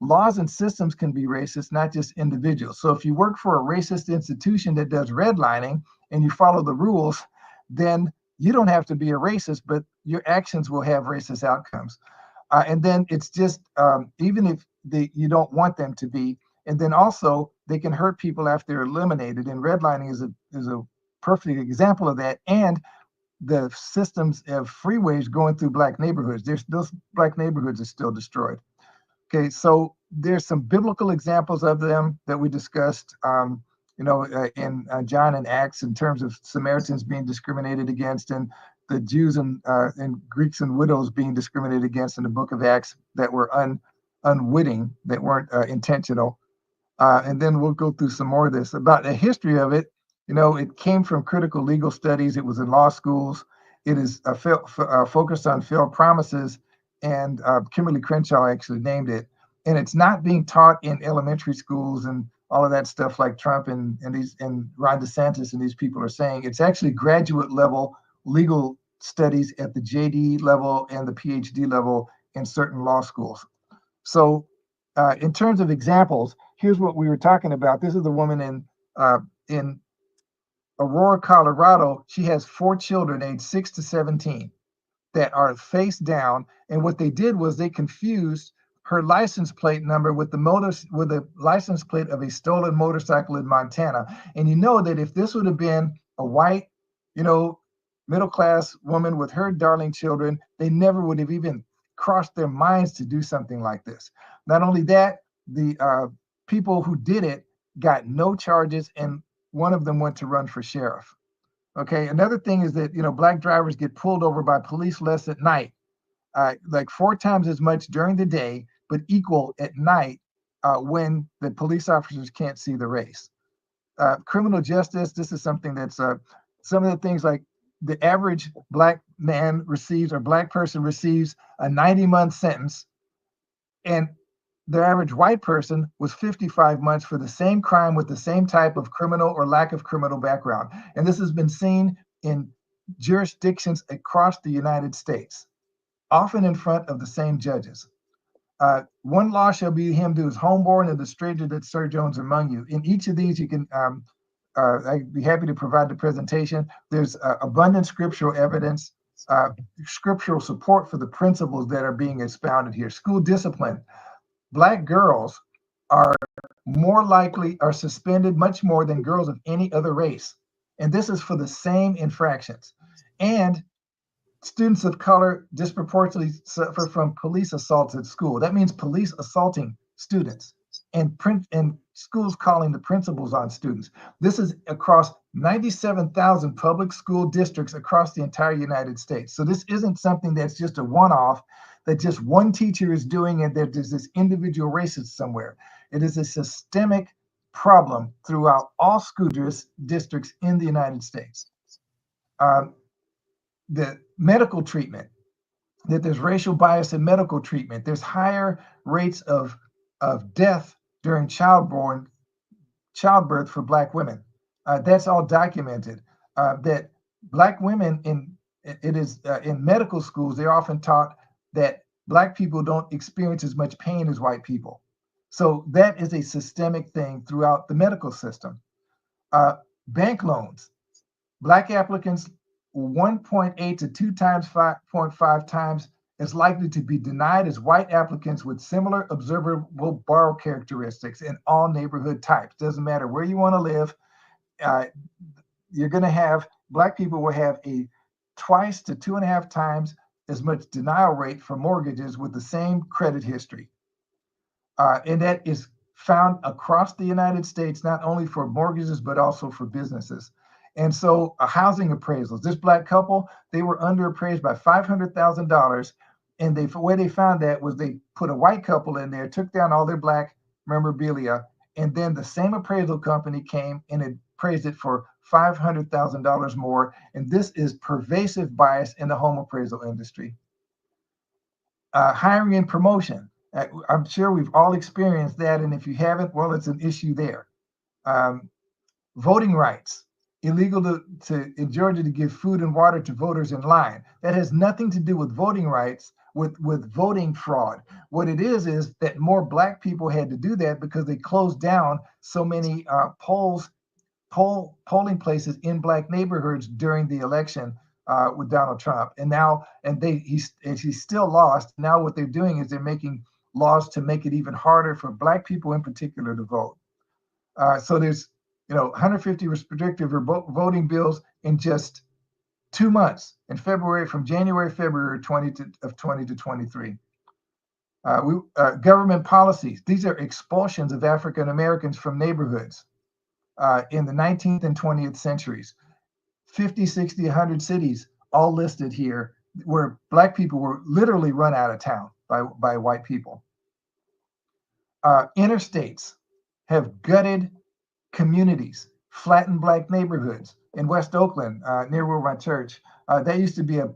laws and systems can be racist, not just individuals. So if you work for a racist institution that does redlining and you follow the rules, then you don't have to be a racist, but your actions will have racist outcomes. And then it's just, even if you don't want them to be, and then also they can hurt people after they're eliminated. And redlining is a perfect example of that. And the systems of freeways going through Black neighborhoods, those Black neighborhoods are still destroyed. Okay, so there's some biblical examples of them that we discussed, in John and Acts, in terms of Samaritans being discriminated against, and the Jews and Greeks and widows being discriminated against in the book of Acts that were unwitting, that weren't intentional. And then we'll go through some more of this. About the history of it, it came from critical legal studies. It was in law schools. It is focused on failed promises, and Kimberly Crenshaw actually named it. And it's not being taught in elementary schools and all of that stuff like Trump and Ron DeSantis and these people are saying. It's actually graduate level legal studies at the JD level and the PhD level in certain law schools. So in terms of examples, here's what we were talking about. This is a woman in Aurora, Colorado. She has 4 children aged 6 to 17 that are face down. And what they did was they confused her license plate number with the license plate of a stolen motorcycle in Montana. And you know that if this would have been a white, middle-class woman with her darling children, they never would have even crossed their minds to do something like this. Not only that, the people who did it got no charges, and one of them went to run for sheriff. Okay, another thing is that Black drivers get pulled over by police less at night, like 4 times as much during the day, but equal at night when the police officers can't see the race. Criminal justice, this is something that's some of the things like the average Black man receives, or Black person receives, a 90-month sentence, and the average white person was 55 months for the same crime with the same type of criminal or lack of criminal background. And this has been seen in jurisdictions across the United States, often in front of the same judges. One law shall be him to his homeborn, and the stranger that sojourns among you. In each of these, you can, I'd be happy to provide the presentation. There's abundant scriptural evidence, scriptural support for the principles that are being expounded here. School discipline. Black girls are suspended much more than girls of any other race. And this is for the same infractions. And students of color disproportionately suffer from police assaults at school. That means police assaulting students and schools calling the principals on students. This is across 97,000 public school districts across the entire United States. So this isn't something that's just a one-off, that just one teacher is doing, and that there's this individual racist somewhere. It is a systemic problem throughout all school districts in the United States. the medical treatment, that there's racial bias in medical treatment. There's higher rates of death during childbirth for Black women. That's all documented. That Black women in medical schools, they're often taught that Black people don't experience as much pain as white people. So that is a systemic thing throughout the medical system. Bank loans, Black applicants 1.8 to 2 times 5.5 times as likely to be denied as white applicants with similar observable borrow characteristics in all neighborhood types. Doesn't matter where you want to live. You're going to have, Black people will have a twice to 2.5 times as much denial rate for mortgages with the same credit history. And that is found across the United States, not only for mortgages, but also for businesses. And so housing appraisals, this Black couple, they were underappraised by $500,000. And the way they found that was they put a white couple in there, took down all their Black memorabilia, and then the same appraisal company came and appraised it for $500,000 more. And this is pervasive bias in the home appraisal industry. Hiring and promotion. I'm sure we've all experienced that. And if you haven't, well, it's an issue there. Voting rights. Illegal in Georgia to give food and water to voters in line. That has nothing to do with voting rights, with voting fraud. What it is that more Black people had to do that because they closed down so many polling places in Black neighborhoods during the election with Donald Trump. And he still lost. Now what they're doing is they're making laws to make it even harder for Black people in particular to vote. So there's 150 restrictive voting bills in just 2 months in February, from February 20 to 23. Government policies. These are expulsions of African Americans from neighborhoods in the 19th and 20th centuries. 50, 60, 100 cities all listed here where Black people were literally run out of town by white people. Interstates have gutted communities, flattened Black neighborhoods. In West Oakland, near where my church, that used to be a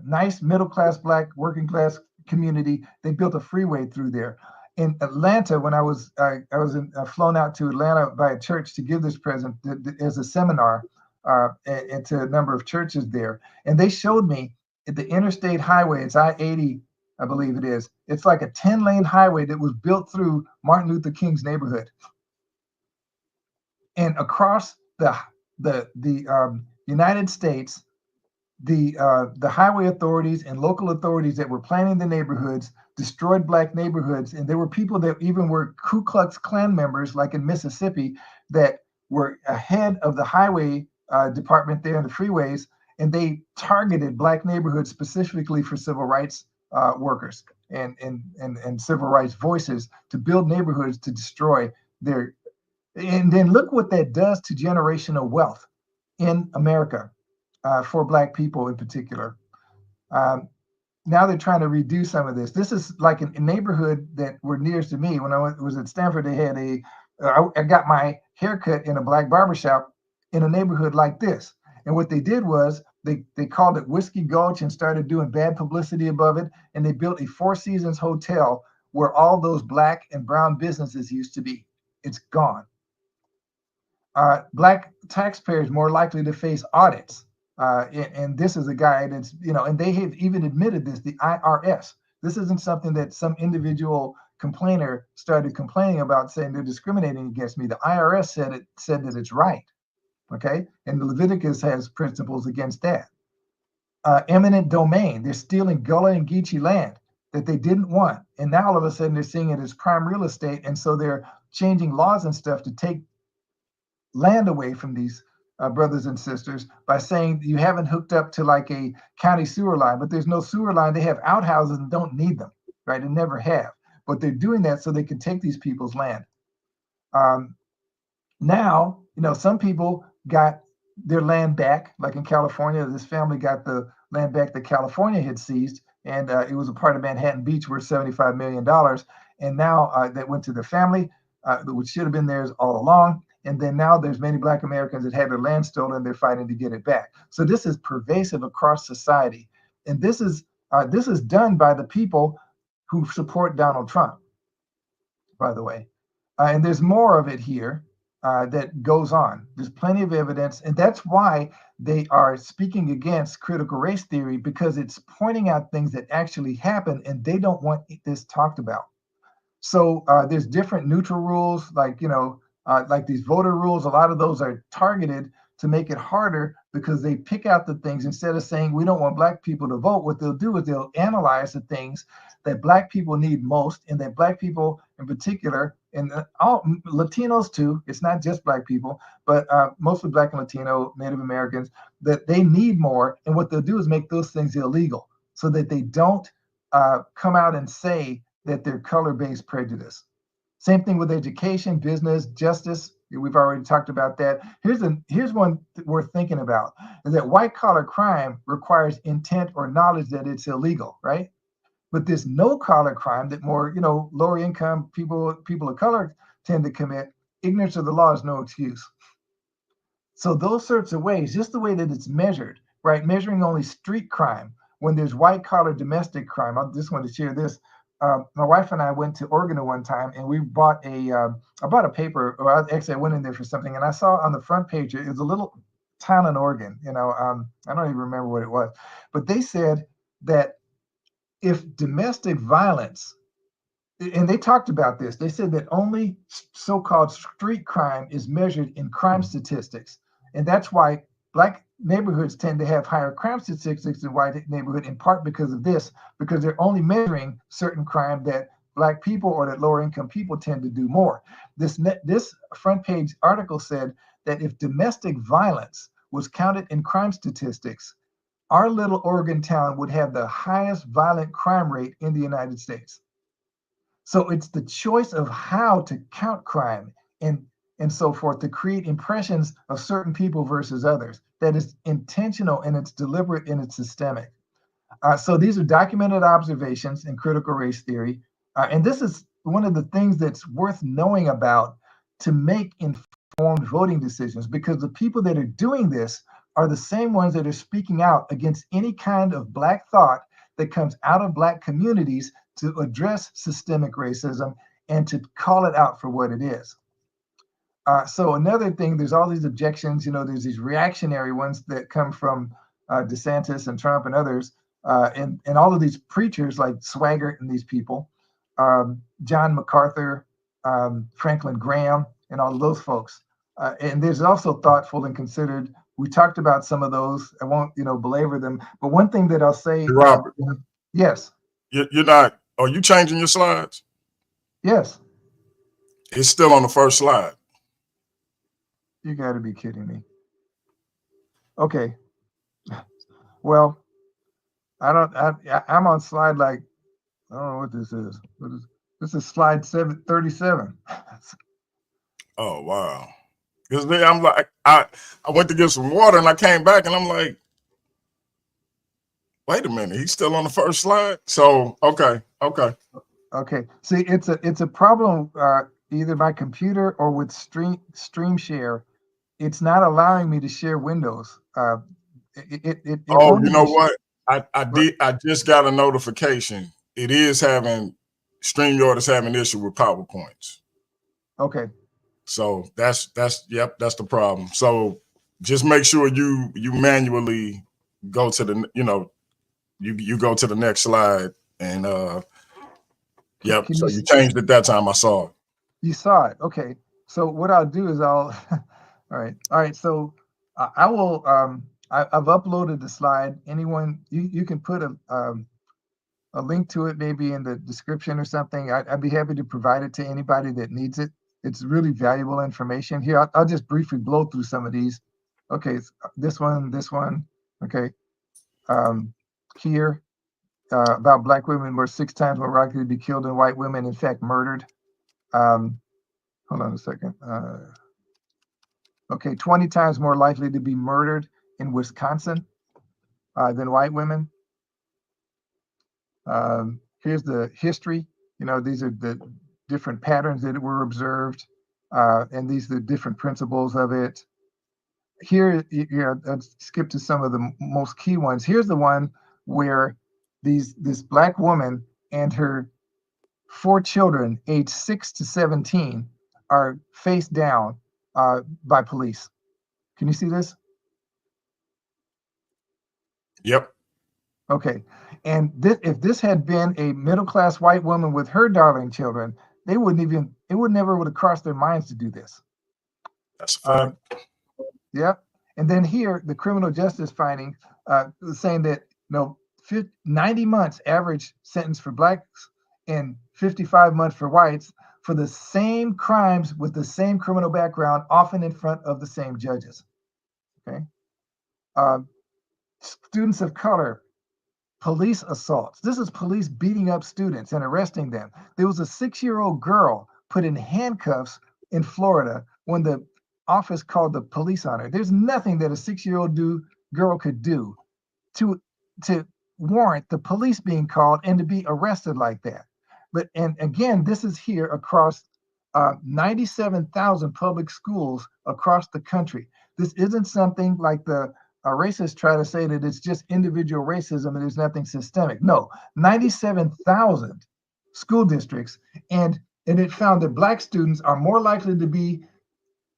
nice middle-class Black working class community. They built a freeway through there. In Atlanta, when I was flown out to Atlanta by a church to give this present as a seminar and to a number of churches there, and they showed me the interstate highway. It's I-80, I believe it is. It's like a 10-lane highway that was built through Martin Luther King's neighborhood. And across the United States, the highway authorities and local authorities that were planning the neighborhoods destroyed Black neighborhoods. And there were people that even were Ku Klux Klan members, like in Mississippi, that were ahead of the highway department there in the freeways, and they targeted Black neighborhoods specifically for civil rights workers and civil rights voices to build neighborhoods to destroy their. And then look what that does to generational wealth in America for Black people in particular. Now they're trying to redo some of this. This is like a neighborhood that were nearest to me. When I was at Stanford, they had I got my haircut in a Black barbershop in a neighborhood like this. And what they did was they called it Whiskey Gulch and started doing bad publicity above it. And they built a Four Seasons hotel where all those Black and brown businesses used to be. It's gone. Black taxpayers more likely to face audits. And this is a guy that's, and they have even admitted this, the IRS. This isn't something that some individual complainer started complaining about, saying they're discriminating against me. The IRS said that it's right. Okay. And Leviticus has principles against that. Eminent domain. They're stealing Gullah and Geechee land that they didn't want. And now all of a sudden they're seeing it as prime real estate. And so they're changing laws and stuff to take land away from these brothers and sisters by saying you haven't hooked up to like a county sewer line, but there's no sewer line. They have outhouses and don't need them, right? And never have. But they're doing that so they can take these people's land. Now, some people got their land back, like in California. This family got the land back that California had seized, and it was a part of Manhattan Beach worth $75 million. And now that went to the family, which should have been theirs all along. And then now there's many Black Americans that had their land stolen and they're fighting to get it back. So this is pervasive across society. And this is done by the people who support Donald Trump, by the way. And there's more of it here that goes on. There's plenty of evidence. And that's why they are speaking against critical race theory, because it's pointing out things that actually happen and they don't want this talked about. So there's different neutral rules, like, like these voter rules. A lot of those are targeted to make it harder because they pick out the things instead of saying we don't want Black people to vote. What they'll do is they'll analyze the things that Black people need most, and that Black people in particular, and all Latinos too. It's not just Black people, but mostly Black and Latino, Native Americans, that they need more. And what they'll do is make those things illegal so that they don't come out and say that they're color-based prejudice. Same thing with education, business, justice. We've already talked about that. Here's one worth thinking about, is that white-collar crime requires intent or knowledge that it's illegal, right? But this no-collar crime that more, lower-income people of color tend to commit, ignorance of the law is no excuse. So those sorts of ways, just the way that it's measured, right? Measuring only street crime when there's white-collar domestic crime. I just wanted to share this. My wife and I went to Oregon at one time, and we bought I bought a paper, or actually I went in there for something, and I saw on the front page, it was a little town in Oregon, I don't even remember what it was, but they said that if domestic violence, and they talked about this, they said that only so-called street crime is measured in crime statistics, and that's why Black neighborhoods tend to have higher crime statistics than white neighborhood, in part because of this, because they're only measuring certain crime that Black people or that lower income people tend to do more. This front page article said that if domestic violence was counted in crime statistics, our little Oregon town would have the highest violent crime rate in the United States. So it's the choice of how to count crime and so forth to create impressions of certain people versus others that is intentional, and it's deliberate, and it's systemic. So these are documented observations in critical race theory. And this is one of the things that's worth knowing about to make informed voting decisions, because the people that are doing this are the same ones that are speaking out against any kind of Black thought that comes out of Black communities to address systemic racism and to call it out for what it is. So another thing, there's all these objections, there's these reactionary ones that come from DeSantis and Trump and others, and all of these preachers like Swaggart and these people, John MacArthur, Franklin Graham, and all of those folks. And there's also thoughtful and considered. We talked about some of those. I won't, belabor them. But one thing that I'll say, Hey, Robert, yes, you're not. Are you changing your slides? yes, It's still on the first slide. you got to be kidding me. Okay. Well, I'm on slide, like, I don't know what this is. This is slide 37. Oh, wow. Because then I'm like, I went to get some water and I came back and I'm like, wait a minute, he's still on the first slide. So okay. See, it's a problem either by computer or with stream share. It's not allowing me to share windows. It Oh, you know what? I just got a notification. It is having StreamYard is having issue with PowerPoints. Okay. So that's the problem. So just make sure you manually go to the you go to the next slide and yep. So you changed it that time. I saw it. You saw it. Okay. So what I'll do is I'll all right. So I will I've uploaded the slide. Anyone, you can put a link to it maybe in the description or something. I'd be happy to provide it to anybody that needs it. It's really valuable information. Here, I'll just briefly blow through some of these. Okay, this one. Okay, here about Black women were 6 times more likely to be killed than white women. In fact, murdered. Hold on a second. Okay, 20 times more likely to be murdered in Wisconsin than white women. Here's the history. These are the different patterns that were observed. And these are the different principles of it. Here, I'll skip to some of the most key ones. Here's the one where this black woman and her 4 children, aged 6 to 17, are face down by police. Can you see this? Yep. Okay. And if this had been a middle-class white woman with her darling children, it would never would have crossed their minds to do this. That's a fact. Yep. And then here, the criminal justice finding saying that 90 months average sentence for blacks and 55 months for whites for the same crimes with the same criminal background, often in front of the same judges. Okay. Students of color, police assaults. This is police beating up students and arresting them. There was a 6-year-old girl put in handcuffs in Florida when the office called the police on her. There's nothing that a 6-year-old girl could do to warrant the police being called and to be arrested like that. And again, this is here across 97,000 public schools across the country. This isn't something like the racists try to say that it's just individual racism and there's nothing systemic. No, 97,000 school districts, and it found that black students are more likely to be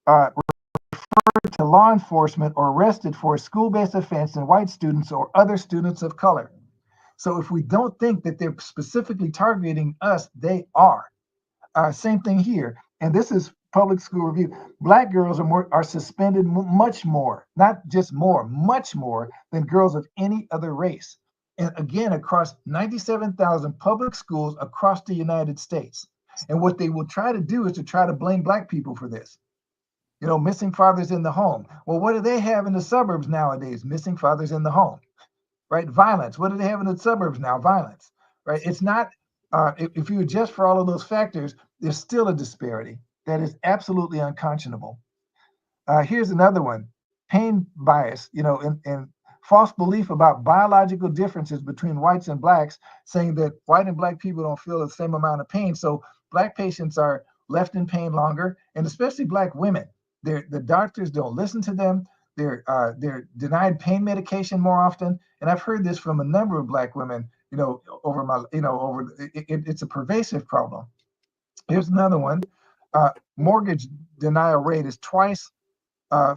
referred to law enforcement or arrested for a school-based offense than white students or other students of color. So if we don't think that they're specifically targeting us, they are. Same thing here. And this is public school review. Black girls are suspended much more, not just more, much more than girls of any other race. And again, across 97,000 public schools across the United States. And what they will try to do is to try to blame black people for this. Missing fathers in the home. Well, what do they have in the suburbs nowadays? Missing fathers in the home, right? Violence. What do they have in the suburbs now? Violence, right? It's not, if you adjust for all of those factors, there's still a disparity that is absolutely unconscionable. Here's another one, pain bias, and false belief about biological differences between whites and blacks, saying that white and black people don't feel the same amount of pain. So black patients are left in pain longer, and especially black women. The doctors don't listen to them. They're denied pain medication more often. And I've heard this from a number of black women, it's a pervasive problem. Here's another one. Mortgage denial rate is twice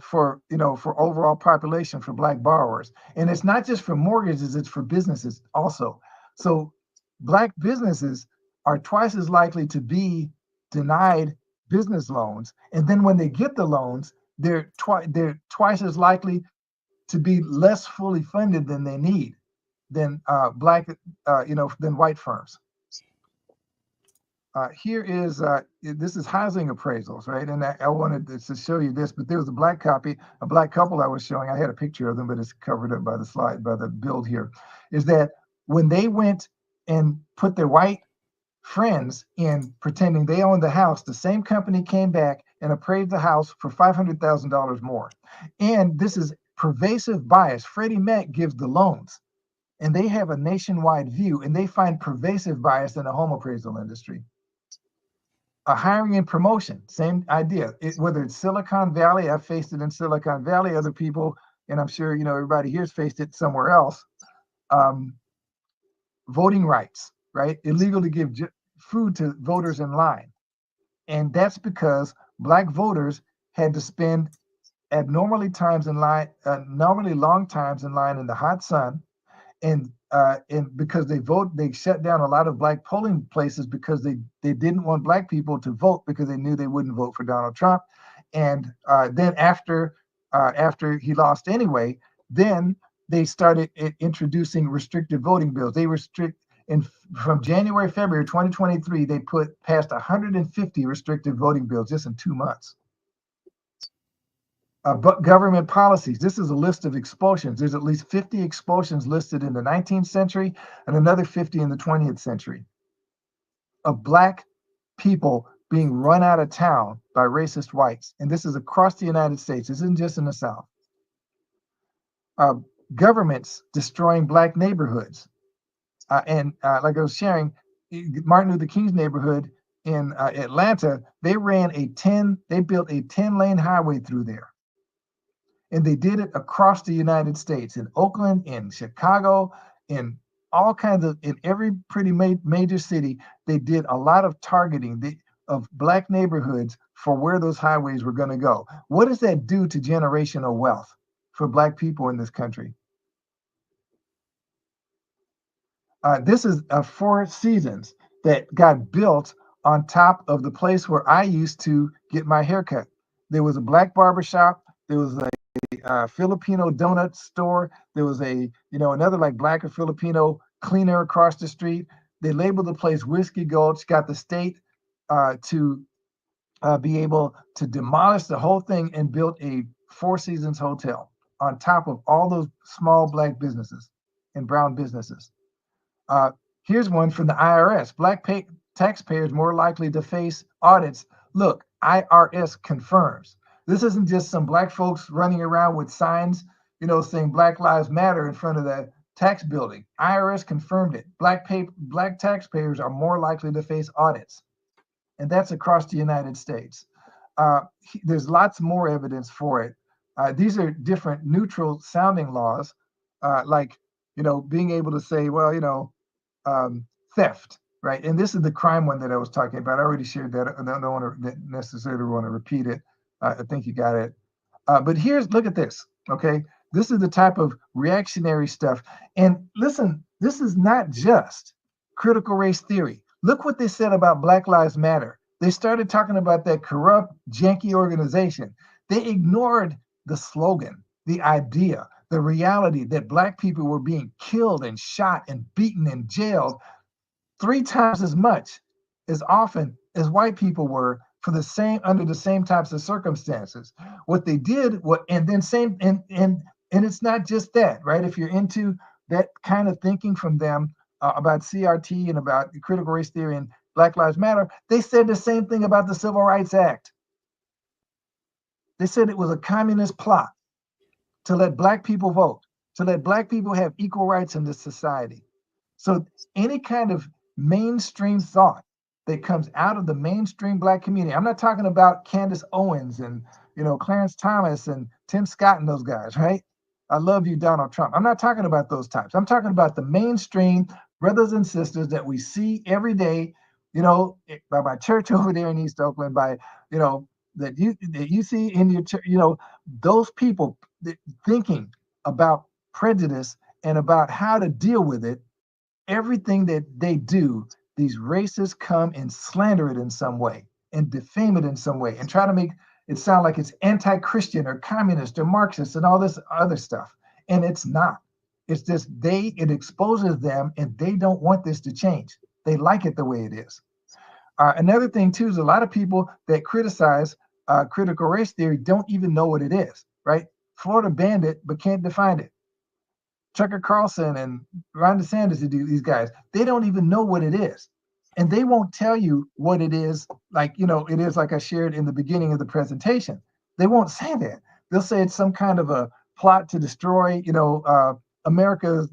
for overall population for black borrowers. And it's not just for mortgages, it's for businesses also. So black businesses are twice as likely to be denied business loans. And then when they get the loans, they're twice as likely to be less fully funded than they need than than white firms. Here is this is housing appraisals, right? And I wanted to show you this, but there was a black couple I was showing. I had a picture of them, but it's covered up by the build here. Is that when they went and put their white friends in pretending they owned the house, the same company came back and appraised the house for $500,000 more. And this is pervasive bias. Freddie Mac gives the loans, and they have a nationwide view, and they find pervasive bias in the home appraisal industry. Hiring and promotion, same idea. Whether it's Silicon Valley, I've faced it in Silicon Valley, other people, and I'm sure everybody here's faced it somewhere else. Voting rights, right? Illegal to give food to voters in line. And that's because black voters had to spend abnormally normally long times in line in the hot sun, and because they shut down a lot of black polling places because they didn't want black people to vote because they knew they wouldn't vote for Donald Trump. And then after he lost anyway, then they started introducing restricted voting bills. They from January, February 2023, they passed 150 restricted voting bills just in 2 months. But government policies. This is a list of expulsions. There's at least 50 expulsions listed in the 19th century and another 50 in the 20th century of black people being run out of town by racist whites. And this is across the United States. This isn't just in the South. Governments destroying black neighborhoods. And like I was sharing, Martin Luther King's neighborhood in Atlanta, they built a 10-lane highway through there. And they did it across the United States, in Oakland, in Chicago, in all kinds of, in every pretty major city. They did a lot of targeting of Black neighborhoods for where those highways were going to go. What does that do to generational wealth for Black people in this country? This is a Four Seasons that got built on top of the place where I used to get my haircut. There was a Black barbershop. There was a Filipino donut store. There was another like Black or Filipino cleaner across the street. They labeled the place Whiskey Gulch, got the state to be able to demolish the whole thing and built a Four Seasons hotel on top of all those small Black businesses and brown businesses. Here's one from the IRS. Black taxpayers more likely to face audits. Look, IRS confirms. This isn't just some Black folks running around with signs, saying Black Lives Matter in front of the tax building. IRS confirmed it. Black taxpayers are more likely to face audits. And that's across the United States. There's lots more evidence for it. These are different neutral sounding laws, like, being able to say, well, theft, right? And this is the crime one that I was talking about. I already shared that. I don't want to necessarily want to repeat it. I think you got it. But look at this, okay? This is the type of reactionary stuff. And listen, this is not just critical race theory. Look what they said about Black Lives Matter. They started talking about that corrupt, janky organization. They ignored the slogan, the idea, the reality that Black people were being killed and shot and beaten and jailed 3 times as much as often as white people were under the same types of circumstances. What they did, and it's not just that, right? If you're into that kind of thinking from them about CRT and about critical race theory and Black Lives Matter, they said the same thing about the Civil Rights Act. They said it was a communist plot to let Black people vote, to let Black people have equal rights in this society. So any kind of mainstream thought that comes out of the mainstream Black community, I'm not talking about Candace Owens and Clarence Thomas and Tim Scott and those guys, right? I love you, Donald Trump. I'm not talking about those types. I'm talking about the mainstream brothers and sisters that we see every day, by my church over there in East Oakland, by that you see in your church, those people thinking about prejudice and about how to deal with it. Everything that they do, these racists come and slander it in some way and defame it in some way and try to make it sound like it's anti-Christian or communist or Marxist and all this other stuff. And it's not. It's just it exposes them, and they don't want this to change. They like it the way it is. Another thing too is a lot of people that criticize critical race theory don't even know what it is, right? Florida banned it, but can't define it. Tucker Carlson and Ron DeSantis, these guys, they don't even know what it is. And they won't tell you what it is, it is like I shared in the beginning of the presentation. They won't say that. They'll say it's some kind of a plot to destroy, America's,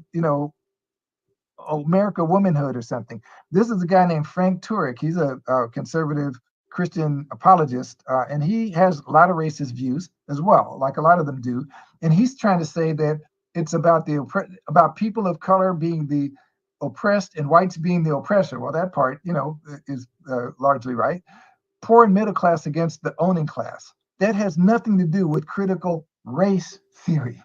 America womanhood or something. This is a guy named Frank Turek. He's a conservative Christian apologist, and he has a lot of racist views as well, like a lot of them do. And he's trying to say that it's about about people of color being the oppressed and whites being the oppressor. Well, that part, is largely right. Poor and middle class against the owning class. That has nothing to do with critical race theory,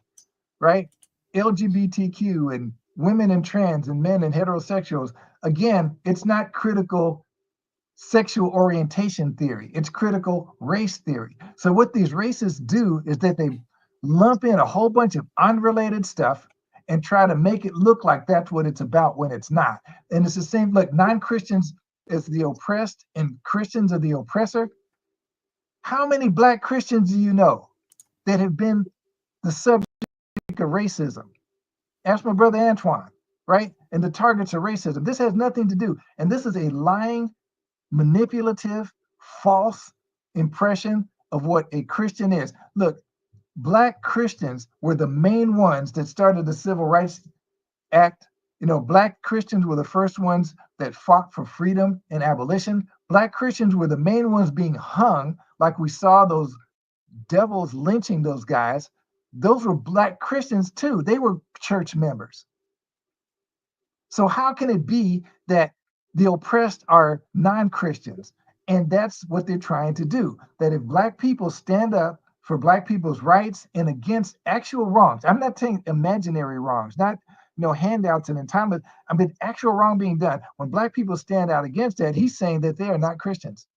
right? LGBTQ and women and trans and men and heterosexuals. Again, it's not critical sexual orientation theory. It's critical race theory. So what these racists do is that they lump in a whole bunch of unrelated stuff and try to make it look like that's what it's about when it's not. And it's the same, look, non-Christians is the oppressed and Christians are the oppressor. How many Black Christians do you know that have been the subject of racism? Ask my brother Antoine, right? And the targets of racism. This has nothing to do. And this is a lying, manipulative, false impression of what a Christian is. Look, Black Christians were the main ones that started the Civil Rights Act Black Christians were the first ones that fought for freedom and abolition. Black Christians were the main ones being hung, like we saw those devils lynching those guys. Those were Black Christians too. They were church members. So how can it be that the oppressed are non-Christians? And that's what they're trying to do. That if Black people stand up for Black people's rights and against actual wrongs, I'm not saying imaginary wrongs, not handouts and entitlement, I mean actual wrong being done. When Black people stand out against that, he's saying that they are not Christians.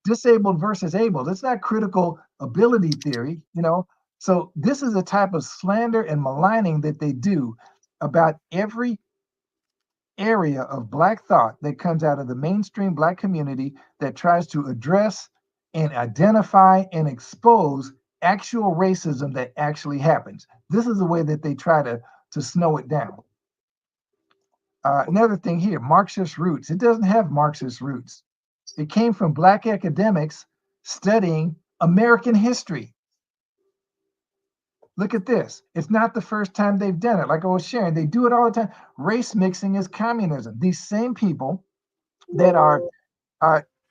Disabled versus able. It's not critical ability theory, So this is a type of slander and maligning that they do about every area of Black thought that comes out of the mainstream Black community that tries to address and identify and expose actual racism that actually happens. This is the way that they try to snow it down. Another thing here, Marxist roots. It doesn't have Marxist roots. It came from Black academics studying American history. Look at this. It's not the first time they've done it. Like I was sharing, they do it all the time. Race mixing is communism. These same people that are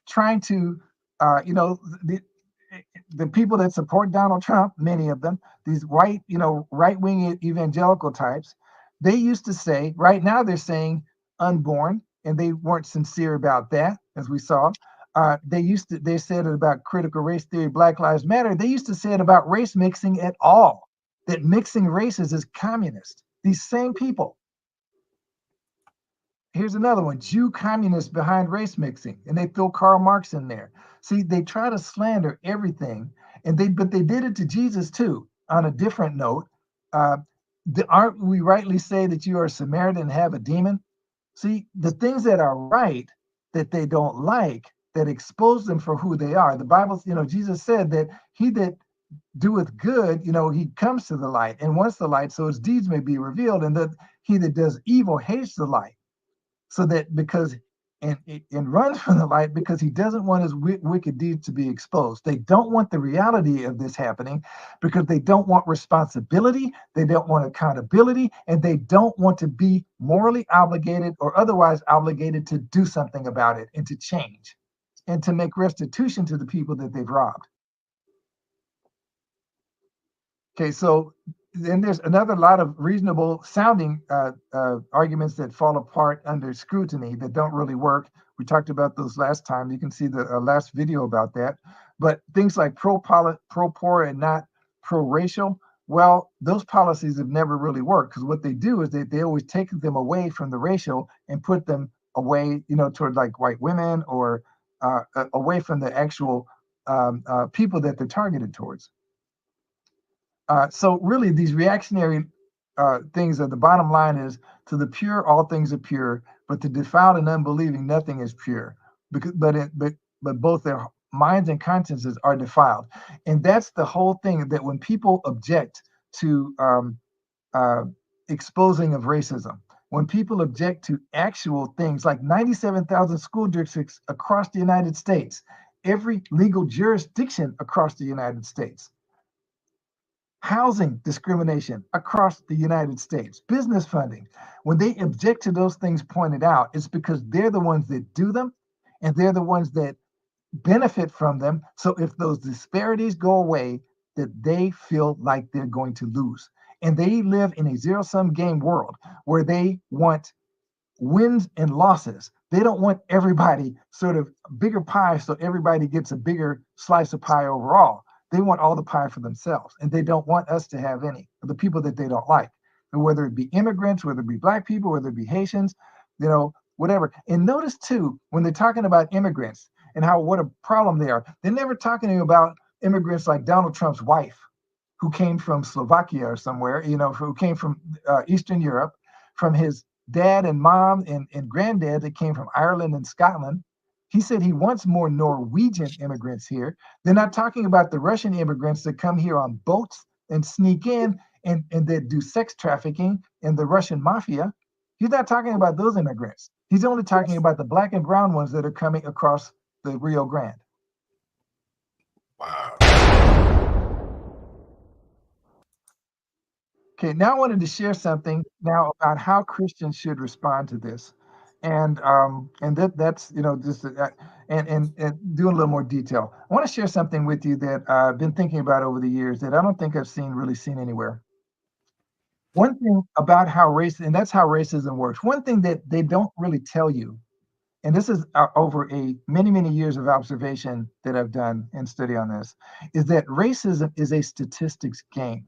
trying to, the people that support Donald Trump, many of them, these white, right-wing evangelical types, they used to say, right now they're saying unborn, and they weren't sincere about that, as we saw. They said it about critical race theory, Black Lives Matter. They used to say it about race mixing at all, that mixing races is communist. These same people. Here's another one, Jew communists behind race mixing, and they throw Karl Marx in there. See, they try to slander everything, but they did it to Jesus too. On a different note, aren't we rightly say that you are a Samaritan and have a demon? See, the things that are right that they don't like, that expose them for who they are. The Bible, Jesus said that he that doeth good, he comes to the light and wants the light so his deeds may be revealed, and that he that does evil hates the light. So that and runs from the light because he doesn't want his wicked deeds to be exposed. They don't want the reality of this happening because they don't want responsibility, they don't want accountability, and they don't want to be morally obligated or otherwise obligated to do something about it and to change and to make restitution to the people that they've robbed. Okay, so then there's another lot of reasonable sounding arguments that fall apart under scrutiny that don't really work. We talked about those last time. You can see the last video about that. But things like pro-poor and not pro-racial, well, those policies have never really worked because what they do is they always take them away from the racial and put them away, toward like white women or away from the actual people that they're targeted towards. So really, these reactionary things are the bottom line is, to the pure, all things are pure, but to defiled and unbelieving, nothing is pure. But both their minds and consciences are defiled, and that's the whole thing. That when people object to exposing of racism, when people object to actual things like 97,000 school districts across the United States, every legal jurisdiction across the United States. Housing discrimination across the United States, business funding. When they object to those things pointed out, it's because they're the ones that do them and they're the ones that benefit from them. So if those disparities go away, that they feel like they're going to lose. And they live in a zero-sum game world where they want wins and losses. They don't want everybody sort of bigger pie so everybody gets a bigger slice of pie overall. They want all the pie for themselves, and they don't want us to have any of the people that they don't like. And whether it be immigrants, whether it be Black people, whether it be Haitians, whatever. And notice too, when they're talking about immigrants and what a problem they are, they're never talking about immigrants like Donald Trump's wife, who came from Slovakia or somewhere, who came from Eastern Europe, from his dad and mom and granddad that came from Ireland and Scotland. He said he wants more Norwegian immigrants here. They're not talking about the Russian immigrants that come here on boats and sneak in and that do sex trafficking and the Russian mafia. He's not talking about those immigrants. He's only talking about the Black and brown ones that are coming across the Rio Grande. Wow. Okay, now I wanted to share something now about how Christians should respond to this, and that's just and do a little more detail. I want to share something with you that I've been thinking about over the years that I don't think I've really seen anywhere. One thing about how race, and that's how racism works. One thing that they don't really tell you, and this is over a many years of observation that I've done and study on this, is that racism is a statistics game,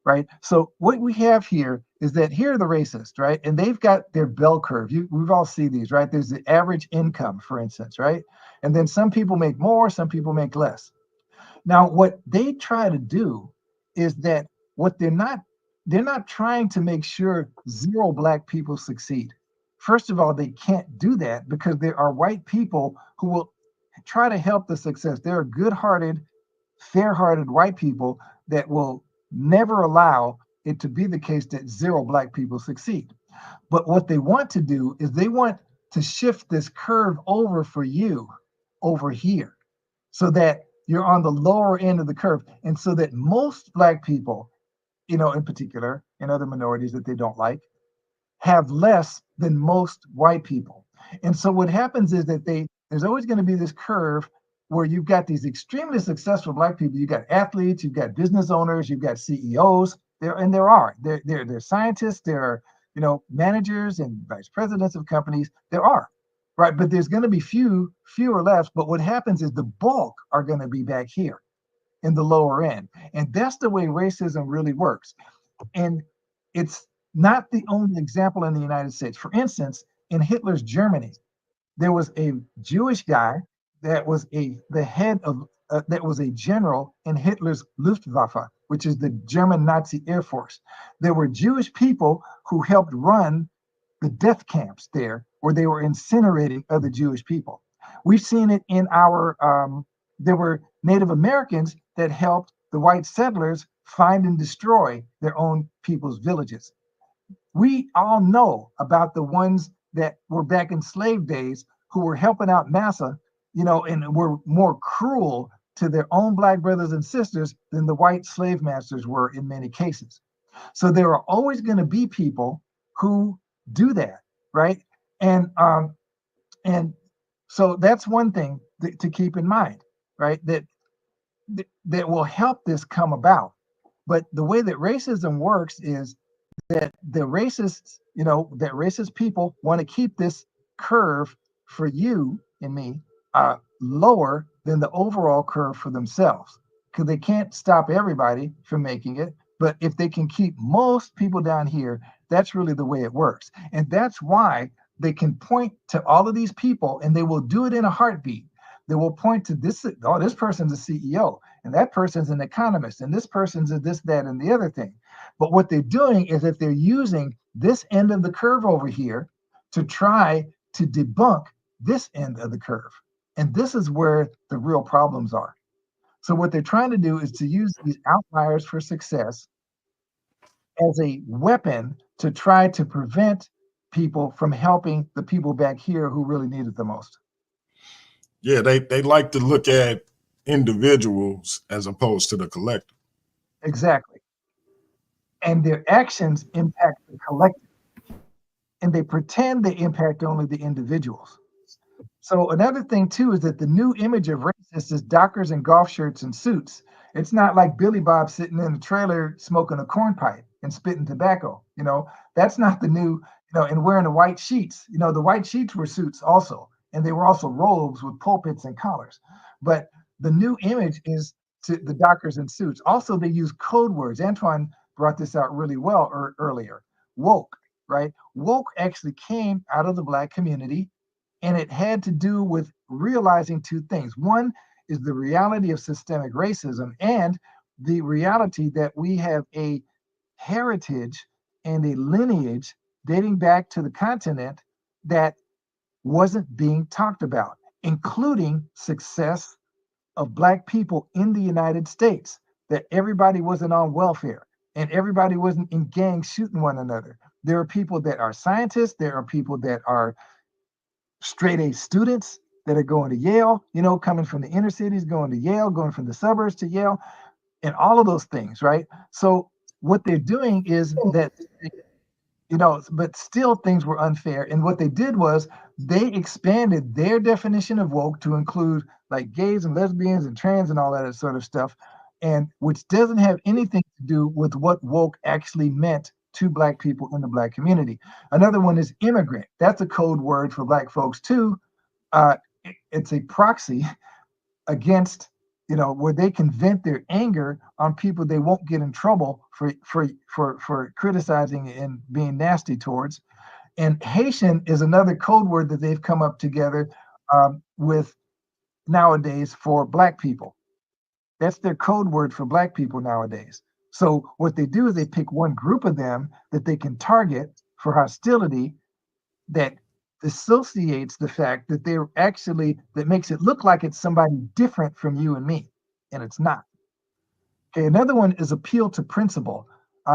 right? So what we have here is that here are the racists, right? And they've got their bell curve. We've all seen these, right? There's the average income, for instance, right? And then some people make more, some people make less. Now, what they try to do is that what they're not trying to make sure zero black people succeed. First of all, they can't do that because there are white people who will try to help the success. There are good-hearted, fair-hearted white people that will never allow it to be the case that zero black people succeed. But what they want to do is they want to shift this curve over for you over here so that you're on the lower end of the curve. And so that most black people, in particular, and other minorities that they don't like, have less than most white people. And so what happens is that there's always going to be this curve where you've got these extremely successful black people. You've got athletes, you've got business owners, you've got CEOs. There are scientists, there are managers and vice presidents of companies. There are, right? But there's going to be fewer left. But what happens is the bulk are going to be back here in the lower end, and that's the way racism really works. And it's not the only example in the United States. For instance, in Hitler's Germany, there was a Jewish guy that was the head of that was a general in Hitler's Luftwaffe, which is the German Nazi Air Force. There were Jewish people who helped run the death camps there, where they were incinerating other Jewish people. We've seen it in there were Native Americans that helped the white settlers find and destroy their own people's villages. We all know about the ones that were back in slave days who were helping out massa, and were more cruel to their own black brothers and sisters than the white slave masters were in many cases. So there are always going to be people who do that, right? And so that's one thing to keep in mind, right? That will help this come about. But the way that racism works is that that racist people want to keep this curve for you and me lower than the overall curve for themselves, because they can't stop everybody from making it. But if they can keep most people down here, that's really the way it works. And that's why they can point to all of these people, and they will do it in a heartbeat. They will point to this, oh, this person's a CEO, and that person's an economist, and this person's a this, that, and the other thing. But what they're doing is that they're using this end of the curve over here to try to debunk this end of the curve. And this is where the real problems are. So what they're trying to do is to use these outliers for success as a weapon to try to prevent people from helping the people back here who really need it the most. Yeah, they like to look at individuals as opposed to the collective. Exactly. And their actions impact the collective. And they pretend they impact only the individuals. So another thing too is that the new image of racists is dockers and golf shirts and suits. It's not like Billy Bob sitting in the trailer smoking a corn pipe and spitting tobacco. That's not the new, and wearing the white sheets. The white sheets were suits also, and they were also robes with pulpits and collars. But the new image is to the dockers and suits. Also, they use code words. Antoine brought this out really well earlier. Woke, right? Woke actually came out of the Black community, and it had to do with realizing two things. One is the reality of systemic racism and the reality that we have a heritage and a lineage dating back to the continent that wasn't being talked about, including success of Black people in the United States, that everybody wasn't on welfare and everybody wasn't in gangs shooting one another. There are people that are scientists, there are people that are straight A students that are going to Yale, coming from the inner cities, going to Yale, going from the suburbs to Yale, and all of those things, right? So what they're doing is that, but still things were unfair. And what they did was they expanded their definition of woke to include like gays and lesbians and trans and all that sort of stuff, and which doesn't have anything to do with what woke actually meant to Black people in the Black community. Another one is immigrant. That's a code word for Black folks too. It's a proxy against, where they can vent their anger on people they won't get in trouble for criticizing and being nasty towards. And Haitian is another code word that they've come up together with nowadays for Black people. That's their code word for Black people nowadays. So what they do is they pick one group of them that they can target for hostility that dissociates the fact that they're actually, that makes it look like it's somebody different from you and me, and it's not. Okay, another one is appeal to principle.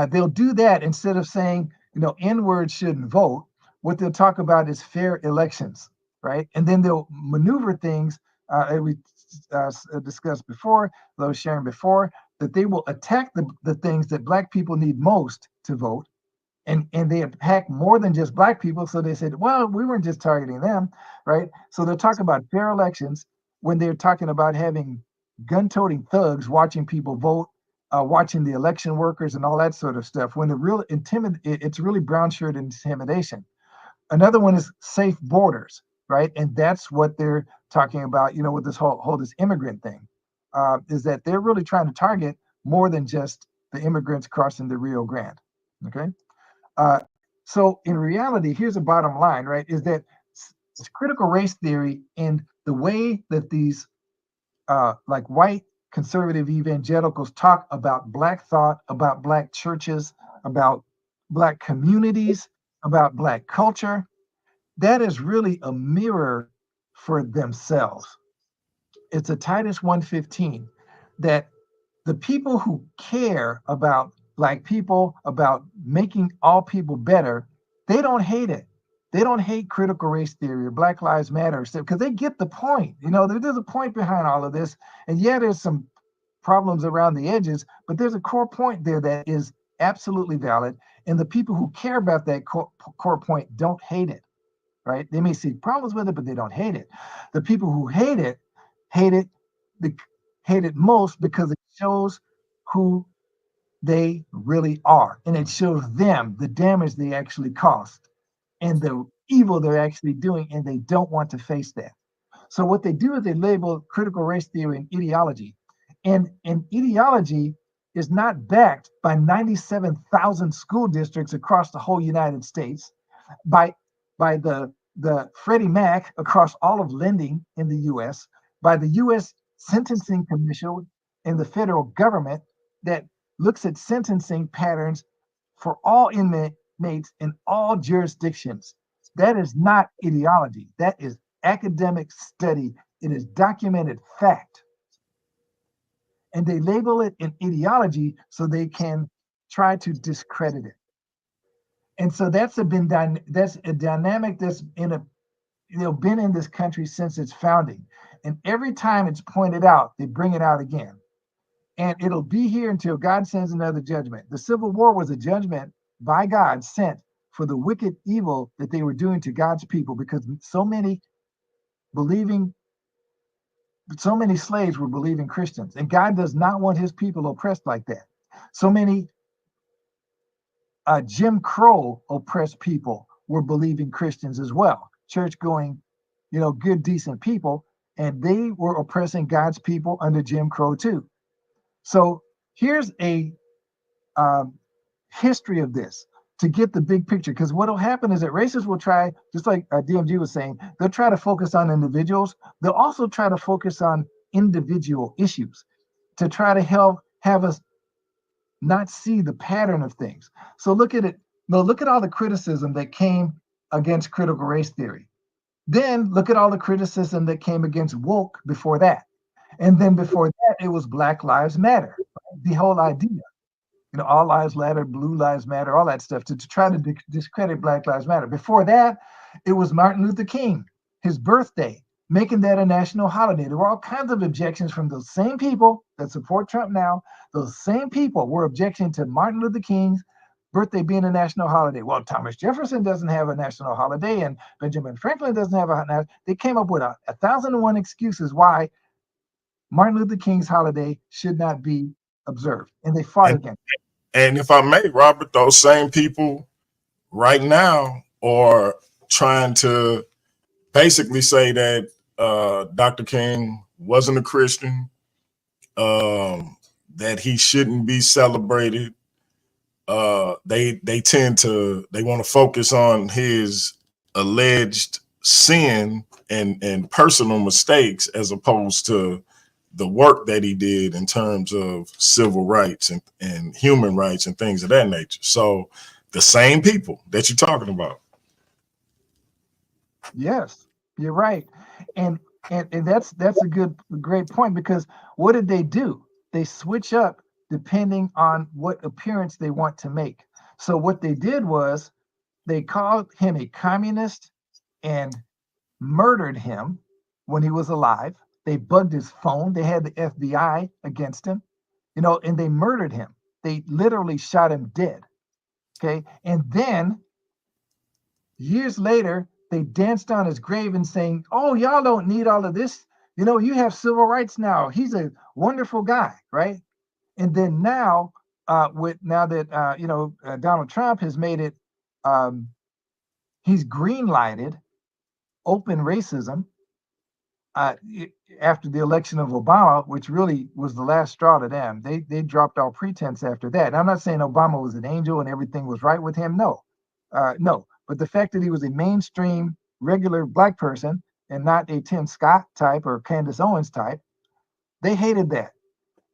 They'll do that instead of saying, N-words shouldn't vote. What they'll talk about is fair elections, right? And then they'll maneuver things as we discussed before, that I was sharing before, that they will attack the things that Black people need most to vote. And they attack more than just Black people. So they said, well, we weren't just targeting them, right? So they'll talk about fair elections when they're talking about having gun-toting thugs watching people vote, watching the election workers and all that sort of stuff. When the real it's really brown shirt intimidation. Another one is safe borders, right? And that's what they're talking about, with this whole this immigrant thing, is that they're really trying to target more than just the immigrants crossing the Rio Grande, okay? So in reality, here's a bottom line, right? Is that it's critical race theory and the way that these like white conservative evangelicals talk about Black thought, about Black churches, about Black communities, about Black culture, that is really a mirror for themselves. It's a Titus 1:15 that the people who care about Black people, about making all people better, they don't hate it. They don't hate critical race theory or Black Lives Matter because they get the point. There's a point behind all of this. And yeah, there's some problems around the edges, but there's a core point there that is absolutely valid. And the people who care about that core point don't hate it, right? They may see problems with it, but they don't hate it. The people who hate it, hate it most because it shows who they really are. And it shows them the damage they actually caused and the evil they're actually doing, and they don't want to face that. So what they do is they label critical race theory an ideology. And an ideology is not backed by 97,000 school districts across the whole United States, by the Freddie Mac across all of lending in the US, by the US Sentencing Commission and the federal government that looks at sentencing patterns for all inmates in all jurisdictions. That is not ideology. That is academic study. It is documented fact. And they label it an ideology so they can try to discredit it. And so that's a dynamic that's been in this country since its founding. And every time it's pointed out, they bring it out again. And it'll be here until God sends another judgment. The Civil War was a judgment by God sent for the wicked evil that they were doing to God's people, because so many slaves were believing Christians. And God does not want his people oppressed like that. So many Jim Crow oppressed people were believing Christians as well. Church-going, good, decent people. And they were oppressing God's people under Jim Crow too. So here's a history of this to get the big picture, because what will happen is that racists will try, just like DMG was saying, they'll try to focus on individuals. They'll also try to focus on individual issues to try to have us not see the pattern of things. So look at it. No, look at all the criticism that came against critical race theory. Then look at all the criticism that came against woke before that. And then before that, it was Black Lives Matter. Right? The whole idea, all lives matter, blue lives matter, all that stuff to try to discredit Black Lives Matter. Before that, it was Martin Luther King, his birthday. making that a national holiday. There were all kinds of objections from those same people that support Trump now. Those same people were objecting to Martin Luther King's birthday being a national holiday. Well, Thomas Jefferson doesn't have a national holiday, and Benjamin Franklin doesn't have a. They came up with a 1,001 excuses why Martin Luther King's holiday should not be observed, and they fought against it. And if I may, Robert, those same people right now are trying to basically say that Dr. King wasn't a Christian, that he shouldn't be celebrated. They want to focus on his alleged sin and personal mistakes as opposed to the work that he did in terms of civil rights and human rights and things of that nature. So the same people that you're talking about. Yes, you're right. And that's a great point, because what did they do? They switch up depending on what appearance they want to make. So what they did was they called him a communist and murdered him when he was alive. They bugged his phone. They had the FBI against him, and they murdered him. They literally shot him dead. Okay. And then years later, they danced on his grave and saying, "Oh, y'all don't need all of this. You have civil rights now. He's a wonderful guy," right? And then now, Donald Trump has made it, he's green lighted open racism after the election of Obama, which really was the last straw to them. They dropped all pretense after that. And I'm not saying Obama was an angel and everything was right with him. No. But the fact that he was a mainstream, regular black person and not a Tim Scott type or Candace Owens type, they hated that.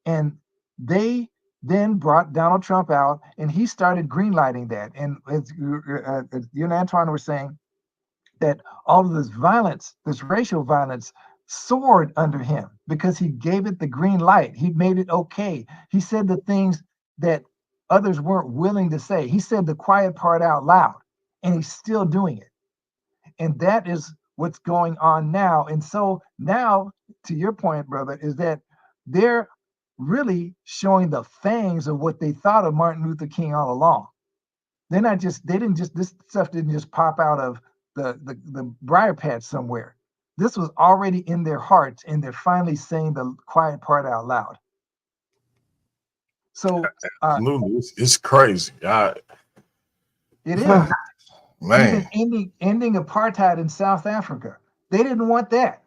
And they then brought Donald Trump out, and he started greenlighting that. And as you and Antoine were saying, that all of this violence, this racial violence, soared under him because he gave it the green light. He made it okay. He said the things that others weren't willing to say. He said the quiet part out loud, and he's still doing it. And that is what's going on now. And so now, to your point, brother, is that they're really showing the fangs of what they thought of Martin Luther King all along. This stuff didn't just pop out of the briar patch somewhere. This was already in their hearts, and they're finally saying the quiet part out loud. So absolutely, it's crazy. It is. Man. Even ending apartheid in South Africa, they didn't want that.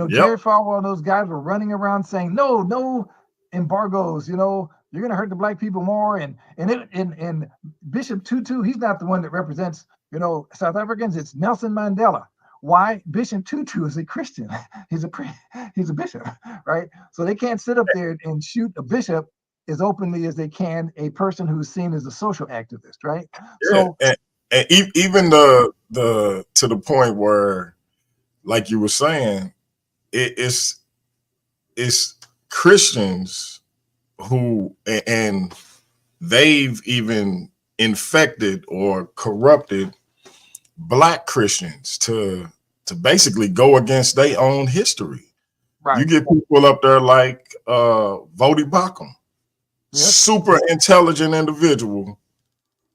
Jerry Falwell and those guys were running around saying, no embargoes. You're going to hurt the black people more. And Bishop Tutu, he's not the one that represents South Africans. It's Nelson Mandela. Why? Bishop Tutu is a Christian. He's a bishop, right? So they can't sit up there and shoot a bishop as openly as they can a person who's seen as a social activist, right? Yeah. So and even the to the point where, like you were saying, it's Christians who, and they've even infected or corrupted Black Christians to basically go against their own history. Right. You get people up there like Vodi Bakum, super intelligent individual,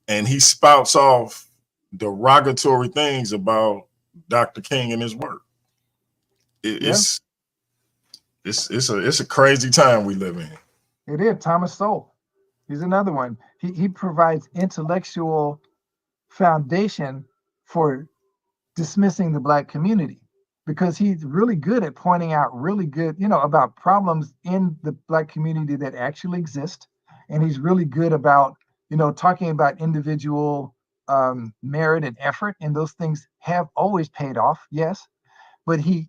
and he spouts off derogatory things about Dr. King and his work. It's a crazy time we live in. It is. Thomas Sowell, he's another one. He provides intellectual foundation for dismissing the Black community, because he's really good at pointing out about problems in the Black community that actually exist, and he's really good about talking about individual merit and effort, and those things have always paid off, yes, but he's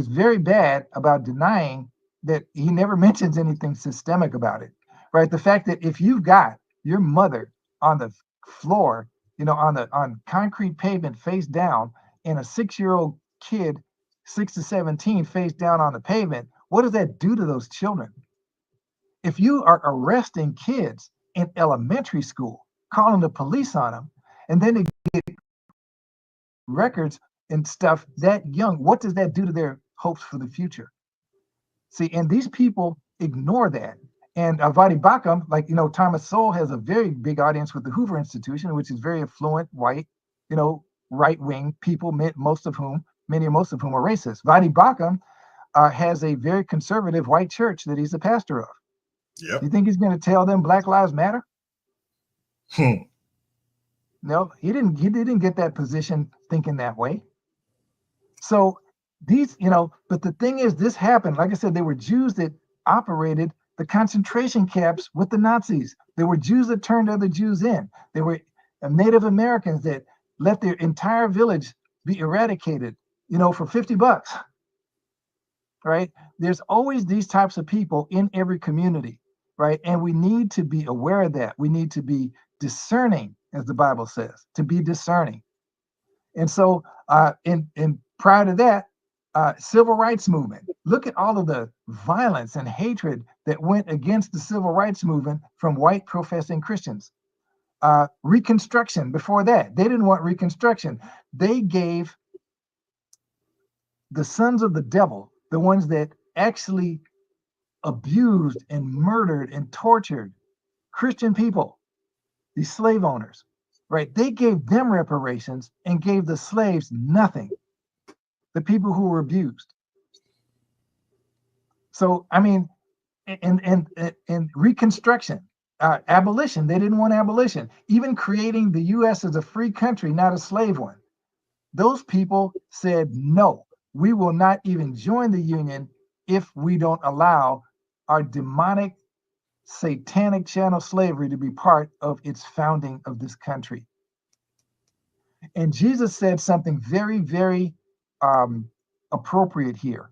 very bad about denying that. He never mentions anything systemic about it, right? The fact that if you've got your mother on the floor, on concrete pavement face down, and a 6-year-old kid, 6 to 17, face down on the pavement, what does that do to those children? If you are arresting kids in elementary school, calling the police on them, and then they get records and stuff that young, what does that do to their hopes for the future? See, and these people ignore that. And Vadi Bakum, like, Thomas Sowell has a very big audience with the Hoover Institution, which is very affluent, white, right-wing people, most of whom are racist. Vadi Bakum has a very conservative white church that he's the pastor of. Yep. You think he's going to tell them Black Lives Matter? Hmm. No, he didn't get that position thinking that way. So these, but the thing is, this happened. Like I said, they were Jews that operated the concentration camps with the Nazis. There were Jews that turned other Jews in. There were Native Americans that let their entire village be eradicated, for $50. Right? There's always these types of people in every community, right? And we need to be aware of that. We need to be discerning, as the Bible says, to be discerning. And so, in prior to that, civil rights movement. Look at all of the violence and hatred that went against the civil rights movement from white professing Christians. Reconstruction. Before that, they didn't want Reconstruction. They gave the sons of the devil, the ones that actually abused and murdered and tortured Christian people, these slave owners, right? They gave them reparations and gave the slaves nothing, the people who were abused. So, I mean, and Reconstruction, abolition, they didn't want abolition. Even creating the U.S. as a free country, not a slave one. Those people said, no, we will not even join the Union if we don't allow our demonic, satanic channel slavery to be part of its founding of this country. And Jesus said something very, very appropriate here.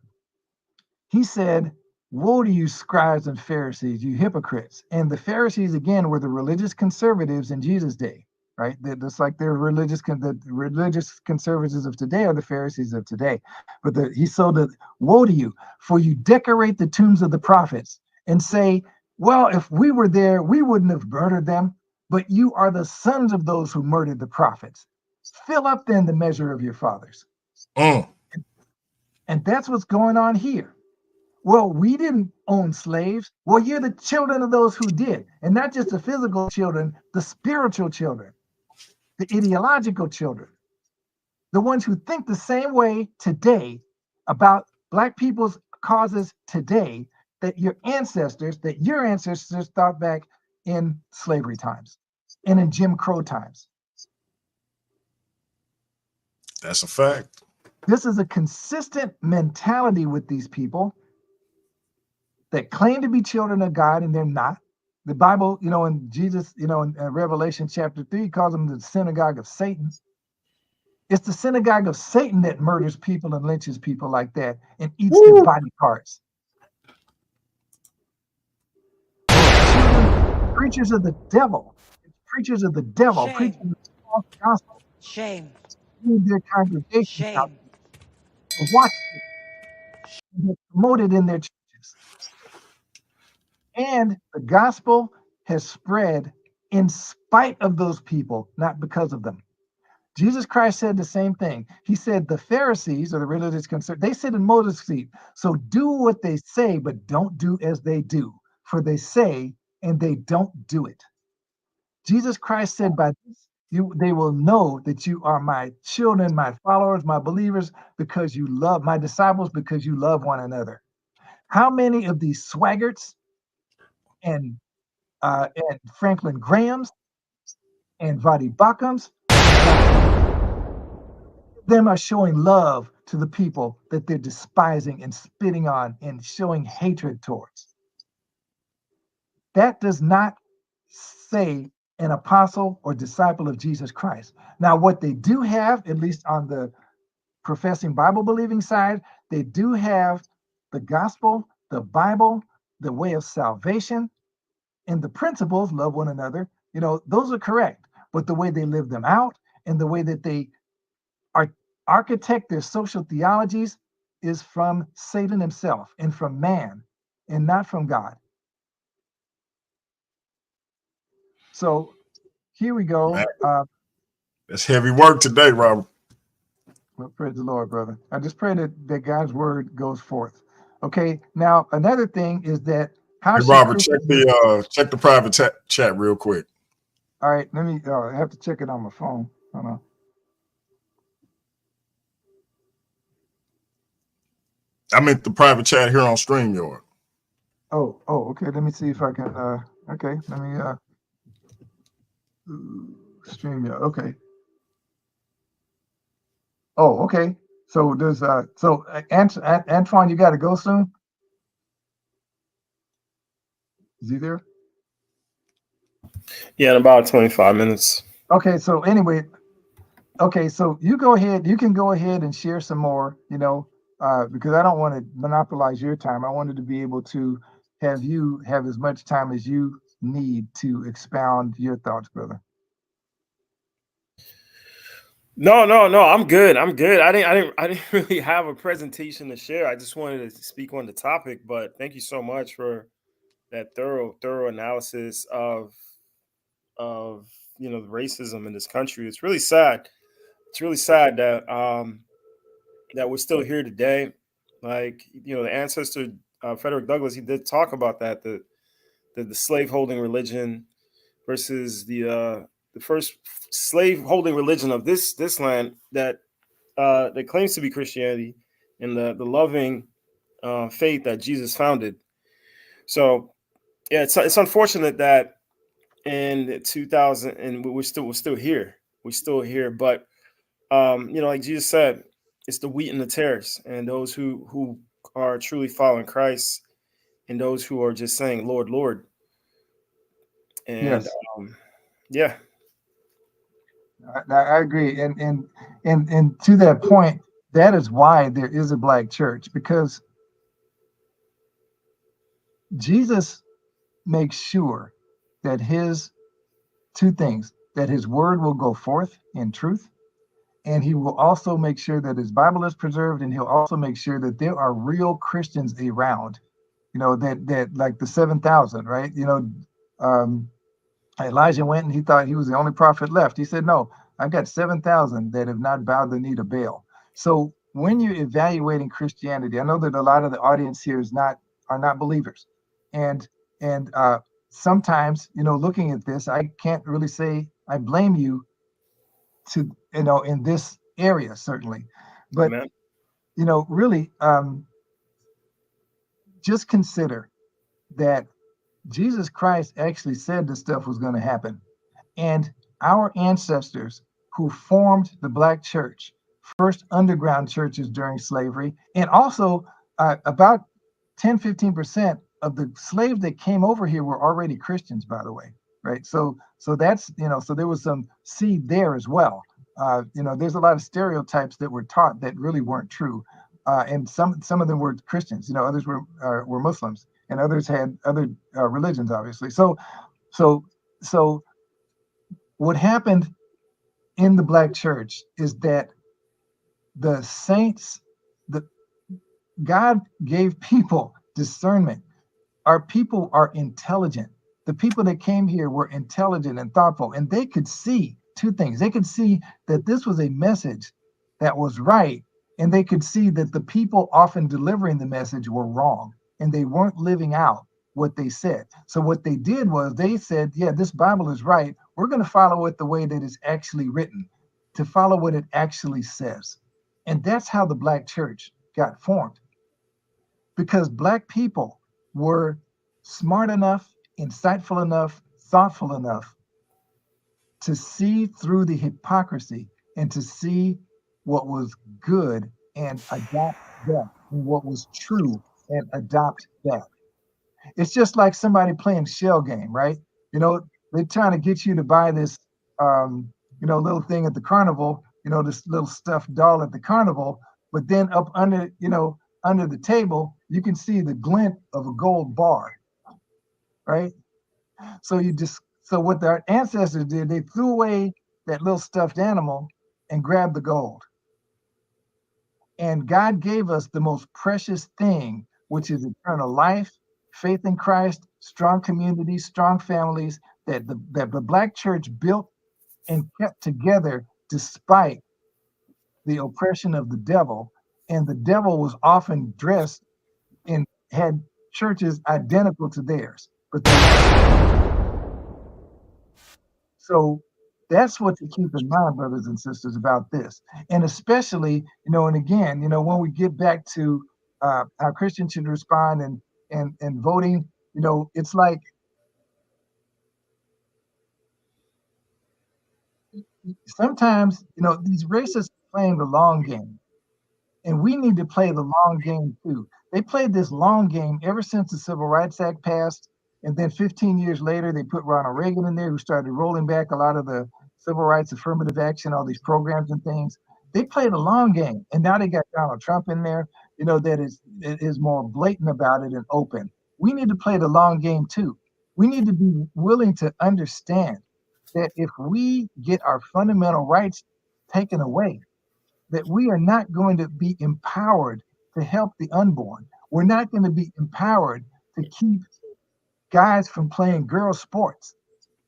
He said, woe to you, scribes and Pharisees, you hypocrites. And the Pharisees, again, were the religious conservatives in Jesus' day, right? Just like the religious conservatives of today are the Pharisees of today. But he sold it, woe to you, for you decorate the tombs of the prophets and say, well, if we were there, we wouldn't have murdered them. But you are the sons of those who murdered the prophets. Fill up then the measure of your fathers. And that's what's going on here. Well, we didn't own slaves. Well, you're the children of those who did. And not just the physical children, the spiritual children, the ideological children, the ones who think the same way today about Black people's causes today that your ancestors thought back in slavery times and in Jim Crow times. That's a fact. This is a consistent mentality with these people that claim to be children of God and they're not. The Bible, and Jesus, in Revelation chapter 3, calls them the synagogue of Satan. It's the synagogue of Satan that murders people and lynches people like that and eats their body parts. Preachers of the devil. Preachers of the devil. Shame. Preachers of the false gospel. Shame. Their congregations Shame. to watch it promoted in their churches. And the gospel has spread in spite of those people, not because of them. Jesus Christ said the same thing. He said the Pharisees, or the religious conservatives, they sit in Moses' seat. So do what they say, but don't do as they do. For they say and they don't do it. Jesus Christ said, by this they will know that you are my children, my followers, my believers, because you love my disciples, because you love one another. How many of these swaggarts and Franklin Grahams and Vadi Bakums, them are showing love to the people that they're despising and spitting on and showing hatred towards? That does not say an apostle or disciple of Jesus Christ. Now, what they do have, at least on the professing Bible believing side, they do have the gospel, the Bible, the way of salvation, and the principles, love one another. Those are correct. But the way they live them out and the way that they architect their social theologies is from Satan himself and from man and not from God. So here we go. That's heavy work today, Robert. Well, praise the Lord, brother. I just pray that God's word goes forth. Okay. Now, another thing is that how Hey, should Robert, Christians? check the private chat real quick. All right, let me. I have to check it on my phone. Hold on. I meant the private chat here on StreamYard. Oh, okay. Let me see if I can. Okay. Let me. Stream. Yeah. Okay. Oh, okay. So there's. Antoine, you got to go soon. Is he there? Yeah, in about 25 minutes. Okay. So anyway, okay. So you go ahead. You can go ahead and share some more. Because I don't want to monopolize your time. I wanted to be able to have you have as much time as you need to expound your thoughts, brother. No, I'm good. I'm good. I didn't really have a presentation to share. I just wanted to speak on the topic, but thank you so much for that thorough analysis of the racism in this country. It's really sad. It's really sad that we're still here today. Like, the ancestor Frederick Douglass, he did talk about that, the slave holding religion versus the first slave holding religion of this land that claims to be Christianity, and the loving faith that Jesus founded. So yeah, it's unfortunate that in 2000, and we're still here. We're still here, but like Jesus said, it's the wheat and the tares, and those who are truly following Christ, and those who are just saying, "Lord, Lord." And Yes, yeah, I agree. And to that point, that is why there is a black church, because Jesus makes sure that his two things, that his word will go forth in truth, and he will also make sure that his Bible is preserved, and he'll also make sure that there are real Christians around, that like the 7,000, right? Um, Elijah went and he thought he was the only prophet left. He said, no, I've got 7,000 that have not bowed the knee to Baal. So when you're evaluating Christianity, I know that a lot of the audience here are not believers. And sometimes, looking at this, I can't really say I blame you to, in this area, certainly. But, amen. really, just consider that Jesus Christ actually said this stuff was going to happen. And our ancestors who formed the Black church, first underground churches during slavery, and also about 10-15% of the slaves that came over here were already Christians, by the way, right? So that's, so there was some seed there as well. There's a lot of stereotypes that were taught that really weren't true. And some of them were Christians, others were Muslims, and others had other religions, obviously. So what happened in the Black church is that the saints, the God gave people discernment. Our people are intelligent. The people that came here were intelligent and thoughtful, and they could see two things. They could see that this was a message that was right, and they could see that the people often delivering the message were wrong, and they weren't living out what they said. So what they did was they said, yeah, this Bible is right. We're going to follow it the way that it's actually written, to follow what it actually says. And that's how the Black church got formed, because Black people were smart enough, insightful enough, thoughtful enough to see through the hypocrisy and to see what was good and adopt that, and what was true and adopt that. It's just like somebody playing shell game, right? They're trying to get you to buy this, little thing at the carnival, this little stuffed doll at the carnival, but then up under the table, you can see the glint of a gold bar, right? So what their ancestors did, they threw away that little stuffed animal and grabbed the gold. And God gave us the most precious thing, which is eternal life, faith in Christ, strong communities, strong families that the Black church built and kept together despite the oppression of the devil, and the devil was often dressed and had churches identical to theirs. But so that's what to keep in mind, brothers and sisters, about this. And especially, and again, when we get back to how Christians should respond and voting, it's like sometimes, these racists playing the long game, and we need to play the long game too. They played this long game ever since the Civil Rights Act passed, and then 15 years later, they put Ronald Reagan in there, who started rolling back a lot of the civil rights, affirmative action, all these programs and things. They played a long game, and now they got Donald Trump in there, that is more blatant about it and open. We need to play the long game too. We need to be willing to understand that if we get our fundamental rights taken away, that we are not going to be empowered to help the unborn. We're not going to be empowered to keep guys from playing girl sports.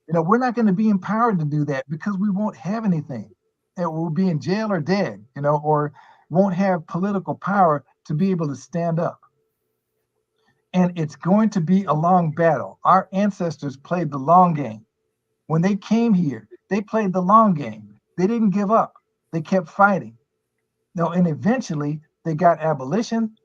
We're not going to be empowered to do that because we won't have anything. We'll be in jail or dead, or won't have political power to be able to stand up. And it's going to be a long battle. Our ancestors played the long game. When they came here, they played the long game. They didn't give up. They kept fighting. And eventually they got abolition,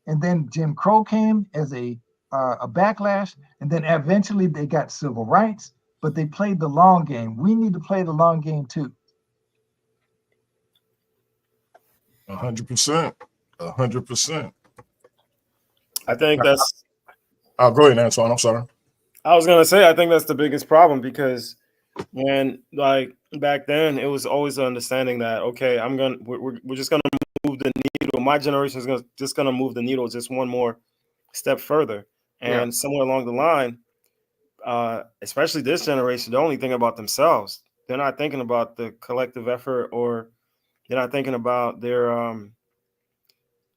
and then Jim Crow came as a backlash, and then eventually they got civil rights, but they played the long game. We need to play the long game too. 100%. 100%. I think that's. I'll go ahead, Antoine. I'm sorry. I was gonna say I think that's the biggest problem, because when back then it was always the understanding that we're just gonna move the needle. My generation is just gonna move the needle just one more step further, and somewhere along the line, especially this generation, they're only thinking about themselves. They're not thinking about the collective effort, or they're not thinking about their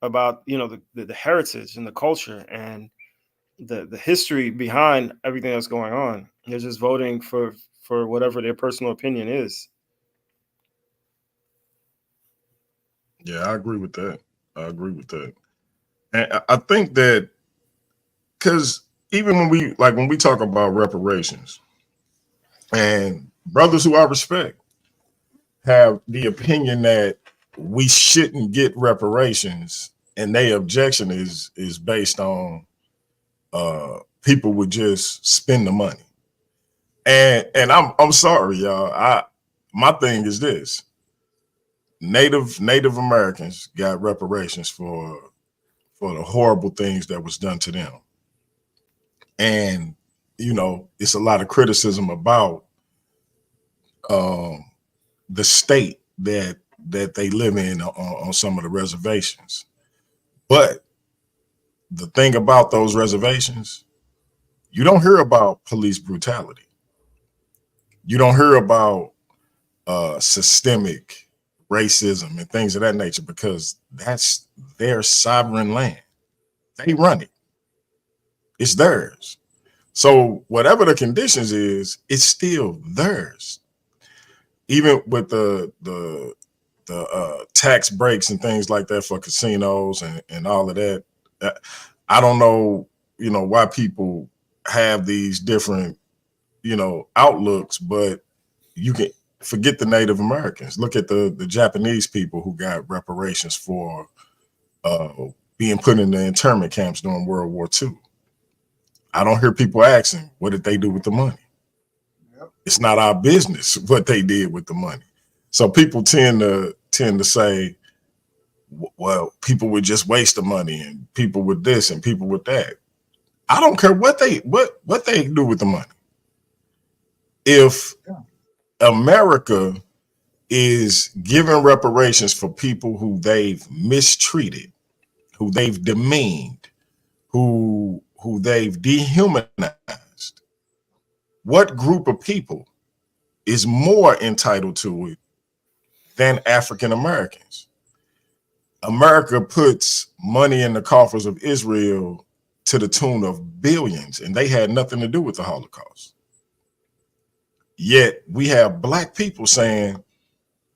the heritage and the culture and the history behind everything that's going on. They're just voting for whatever their personal opinion is. Yeah, I agree with that. And I think that because even when we talk about reparations, and brothers who I respect have the opinion that we shouldn't get reparations, and their objection is based on people would just spend the money. And I'm sorry, y'all. My thing is this: Native Americans got reparations for the horrible things that was done to them. And it's a lot of criticism about the state that they live in on some of the reservations. But the thing about those reservations, you don't hear about police brutality. You don't hear about systemic racism and things of that nature, because that's their sovereign land. They run it. It's theirs. So whatever the conditions is, it's still theirs. Even with the tax breaks and things like that for casinos and all of that, I don't know, why people have these different, outlooks, but you can forget the Native Americans. Look at the Japanese people who got reparations for being put in the internment camps during World War II. I don't hear people asking, what did they do with the money? Yep. It's not our business what they did with the money. So people tend to say, well, people would just waste the money, and people with this and people with that. I don't care what they do with the money. If America is giving reparations for people who they've mistreated, who they've demeaned, who they've dehumanized, what group of people is more entitled to it than African Americans? America puts money in the coffers of Israel to the tune of billions, and they had nothing to do with the Holocaust. Yet we have Black people saying,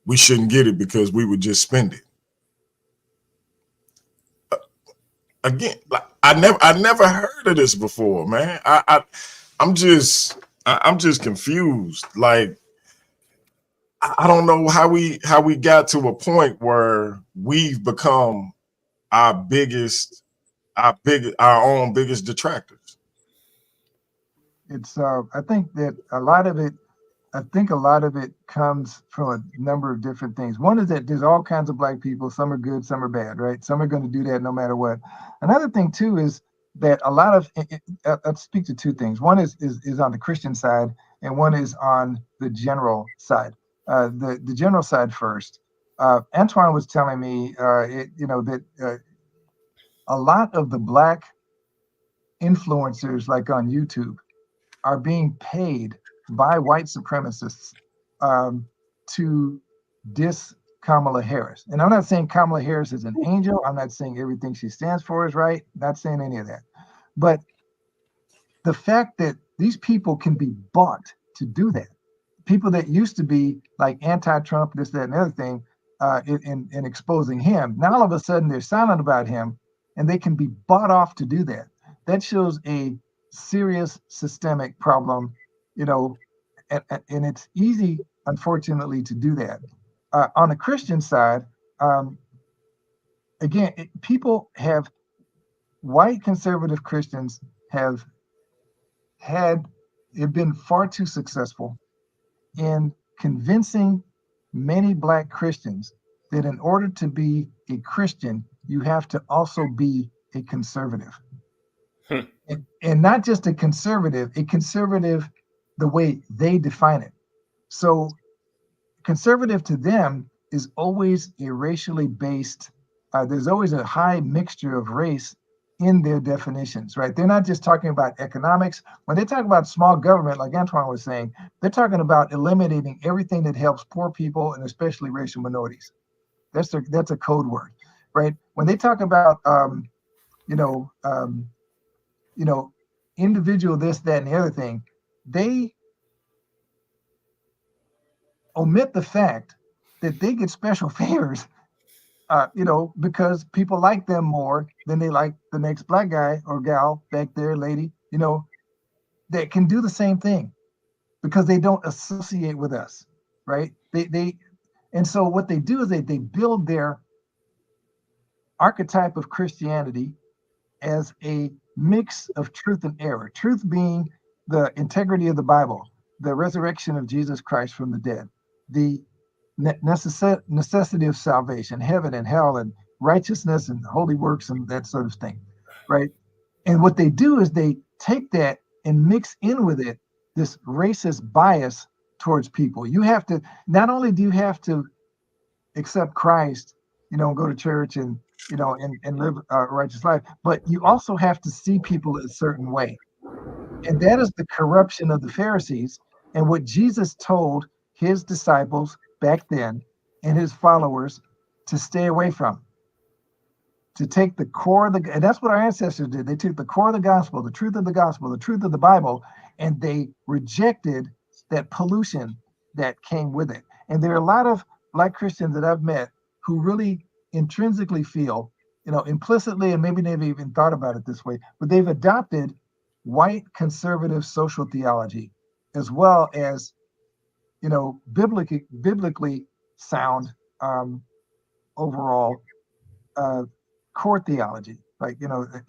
we shouldn't get it because we would just spend it. Again, like I never heard of this before, man. I'm just confused. Like I don't know how we got to a point where we've become our own biggest detractors. It's I think a lot of it comes from a number of different things. One is that there's all kinds of Black people. Some are good, some are bad, right? Some are going to do that no matter what. Another thing too is that a lot of I'll speak to two things. One is on the Christian side, and one is on the general side. The general side first. Antoine was telling me, that a lot of the Black influencers, like on YouTube, are being paid by white supremacists to diss Kamala Harris. And I'm not saying Kamala Harris is an angel. I'm not saying everything she stands for is right. Not saying any of that. But the fact that these people can be bought to do that, people that used to be like anti-Trump, this, that, and the other thing, in exposing him, now all of a sudden they're silent about him and they can be bought off to do that. That shows a serious systemic problem, and it's easy, unfortunately, to do that. On the Christian side, again, white conservative Christians have been far too successful in convincing many Black Christians that in order to be a Christian, you have to also be a conservative. And not just a conservative the way they define it. So conservative to them is always a racially based, there's always a high mixture of race in their definitions, right? They're not just talking about economics. When they talk about small government, like Antoine was saying, they're talking about eliminating everything that helps poor people and especially racial minorities. That's a code word, right? When they talk about, individual this, that, and the other thing, they omit the fact that they get special favors, because people like them more than they like the next Black guy or gal back there, lady, that can do the same thing because they don't associate with us, right? And so what they do is they build their archetype of Christianity as a mix of truth and error. Truth being the integrity of the Bible, the resurrection of Jesus Christ from the dead, the necessity of salvation, heaven and hell, and righteousness and holy works and that sort of thing, right? And what they do is they take that and mix in with it this racist bias towards people. You have to, not only do you have to accept Christ, go to church and live a righteous life, but you also have to see people a certain way. And that is the corruption of the Pharisees and what Jesus told his disciples back then and his followers to stay away from. To take the core of and that's what our ancestors did. They took the core of the gospel, the truth of the gospel, the truth of the Bible, and they rejected that pollution that came with it. And there are a lot of Black Christians that I've met who really intrinsically feel, implicitly, and maybe they've even thought about it this way, but they've adopted white conservative social theology as well as, biblically sound overall core theology, like,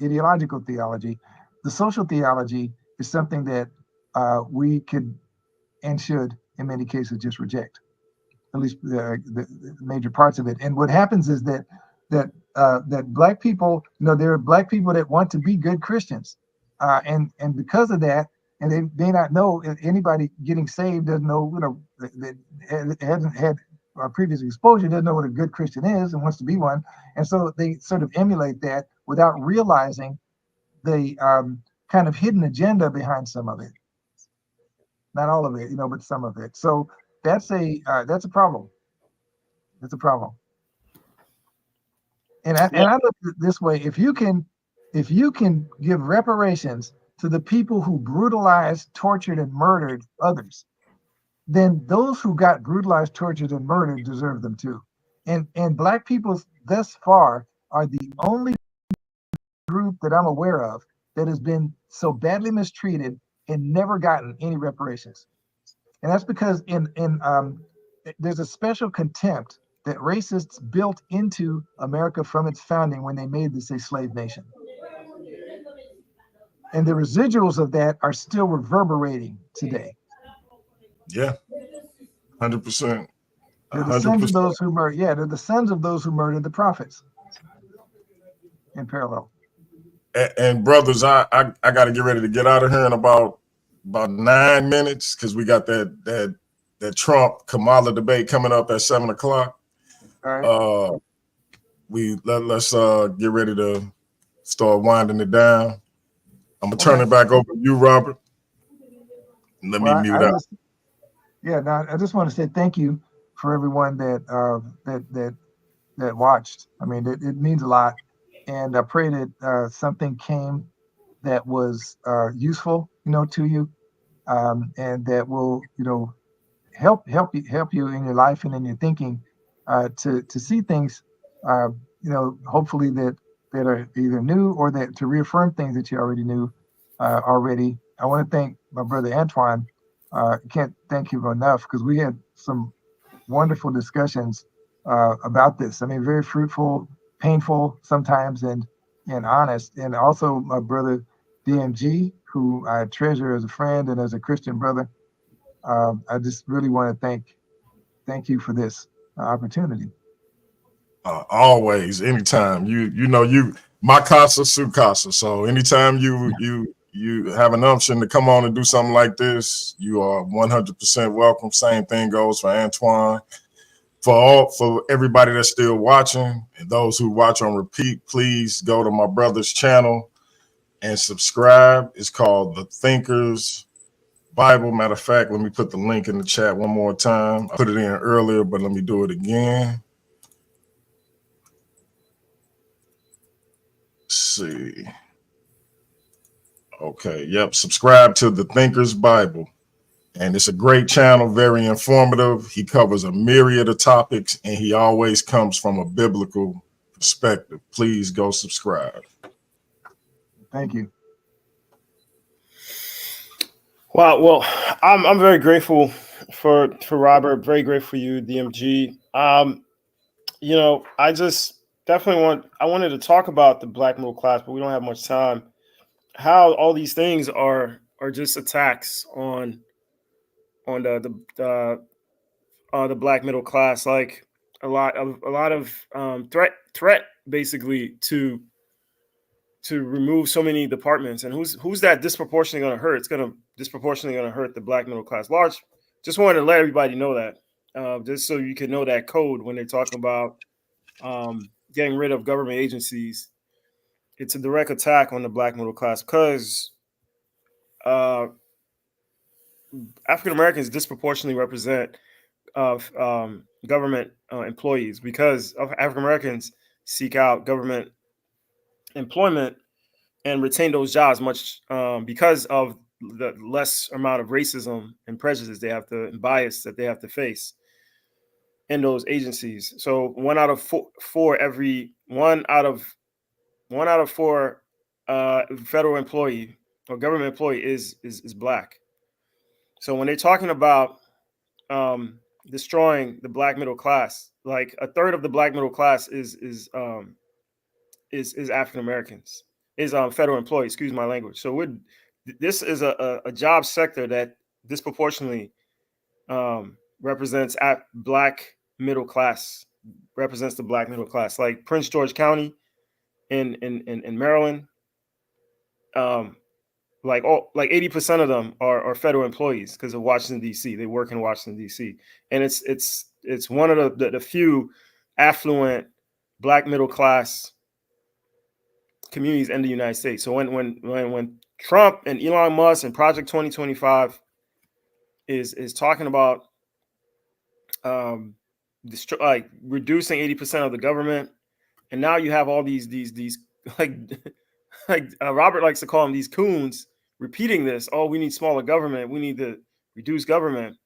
ideological theology. The social theology is something that we could and should, in many cases, just reject, at least the major parts of it. And what happens is that Black people, there are Black people that want to be good Christians, and because of that, and they may not know, anybody getting saved doesn't know, that hasn't had previous exposure, doesn't know what a good Christian is and wants to be one, and so they sort of emulate that without realizing the kind of hidden agenda behind some of it. Not all of it, but some of it. So that's a problem. It's a problem. And I look at it this way: if you can give reparations to the people who brutalized, tortured, and murdered others, then those who got brutalized, tortured, and murdered deserve them too. And Black people thus far are the only group that I'm aware of that has been so badly mistreated and never gotten any reparations. And that's because there's a special contempt that racists built into America from its founding when they made this a slave nation. And the residuals of that are still reverberating today. Yeah, 100%. They're the sons of those who murdered. Yeah, they're the sons of those who murdered the prophets. In parallel. And brothers, I got to get ready to get out of here in about 9 minutes because we got that Trump Kamala debate coming up at 7 o'clock. All right. Let's get ready to start winding it down. I'm gonna turn it back over to you, Robert. Let me mute out. I just want to say thank you for everyone that watched. I mean, it means a lot, and I pray that something came that was useful, to you, and that will, help you in your life and in your thinking to see things, hopefully that are either new or that to reaffirm things that you already knew already. I want to thank my brother Antoine. Can't thank him enough because we had some wonderful discussions about this. I mean, very fruitful, painful sometimes, and honest. And also my brother DMG, who I treasure as a friend and as a Christian brother. I just really want to thank you for this opportunity. Always, anytime. You my casa, su casa. So anytime you have an option to come on and do something like this, you are 100% welcome. Same thing goes for Antoine. For everybody that's still watching and those who watch on repeat, please go to my brother's channel and subscribe. It's called The Thinkers Bible. Matter of fact, let me put the link in the chat one more time. I put it in earlier, but let me do it again. Let's see. Okay, yep. Subscribe to The Thinkers Bible. And it's a great channel, very informative. He covers a myriad of topics, and he always comes from a biblical perspective. Please go subscribe. Thank you. Wow. Well, I'm very grateful for Robert. Very grateful for you, DMG. I just definitely wanted to talk about the Black middle class, but we don't have much time. How all these things are just attacks on the Black middle class, like a lot of threat basically to remove so many departments. And who's that disproportionately going to hurt? It's going to disproportionately going to hurt the Black middle class. Just wanted to let everybody know that, just so you can know that code when they're talking about getting rid of government agencies. It's a direct attack on the Black middle class because African Americans disproportionately represent government employees, because African Americans seek out government employment and retain those jobs much because of the less amount of racism and prejudice they have to, and bias that they have to face in those agencies. So one out of four federal employee or government employee is Black. So when they're talking about destroying the Black middle class, like a third of the Black middle class is African Americans, is federal employees. Excuse my language. So this is a job sector that disproportionately represents Black middle class, represents the Black middle class. Like Prince George County in Maryland, like 80% of them are federal employees because of Washington D.C. They work in Washington D.C. and it's one of the few affluent Black middle class communities in the United States. So when Trump and Elon Musk and Project 2025 is talking about reducing 80% of the government, and now you have all these like Robert likes to call them, these coons repeating this. Oh, we need smaller government. We need to reduce government.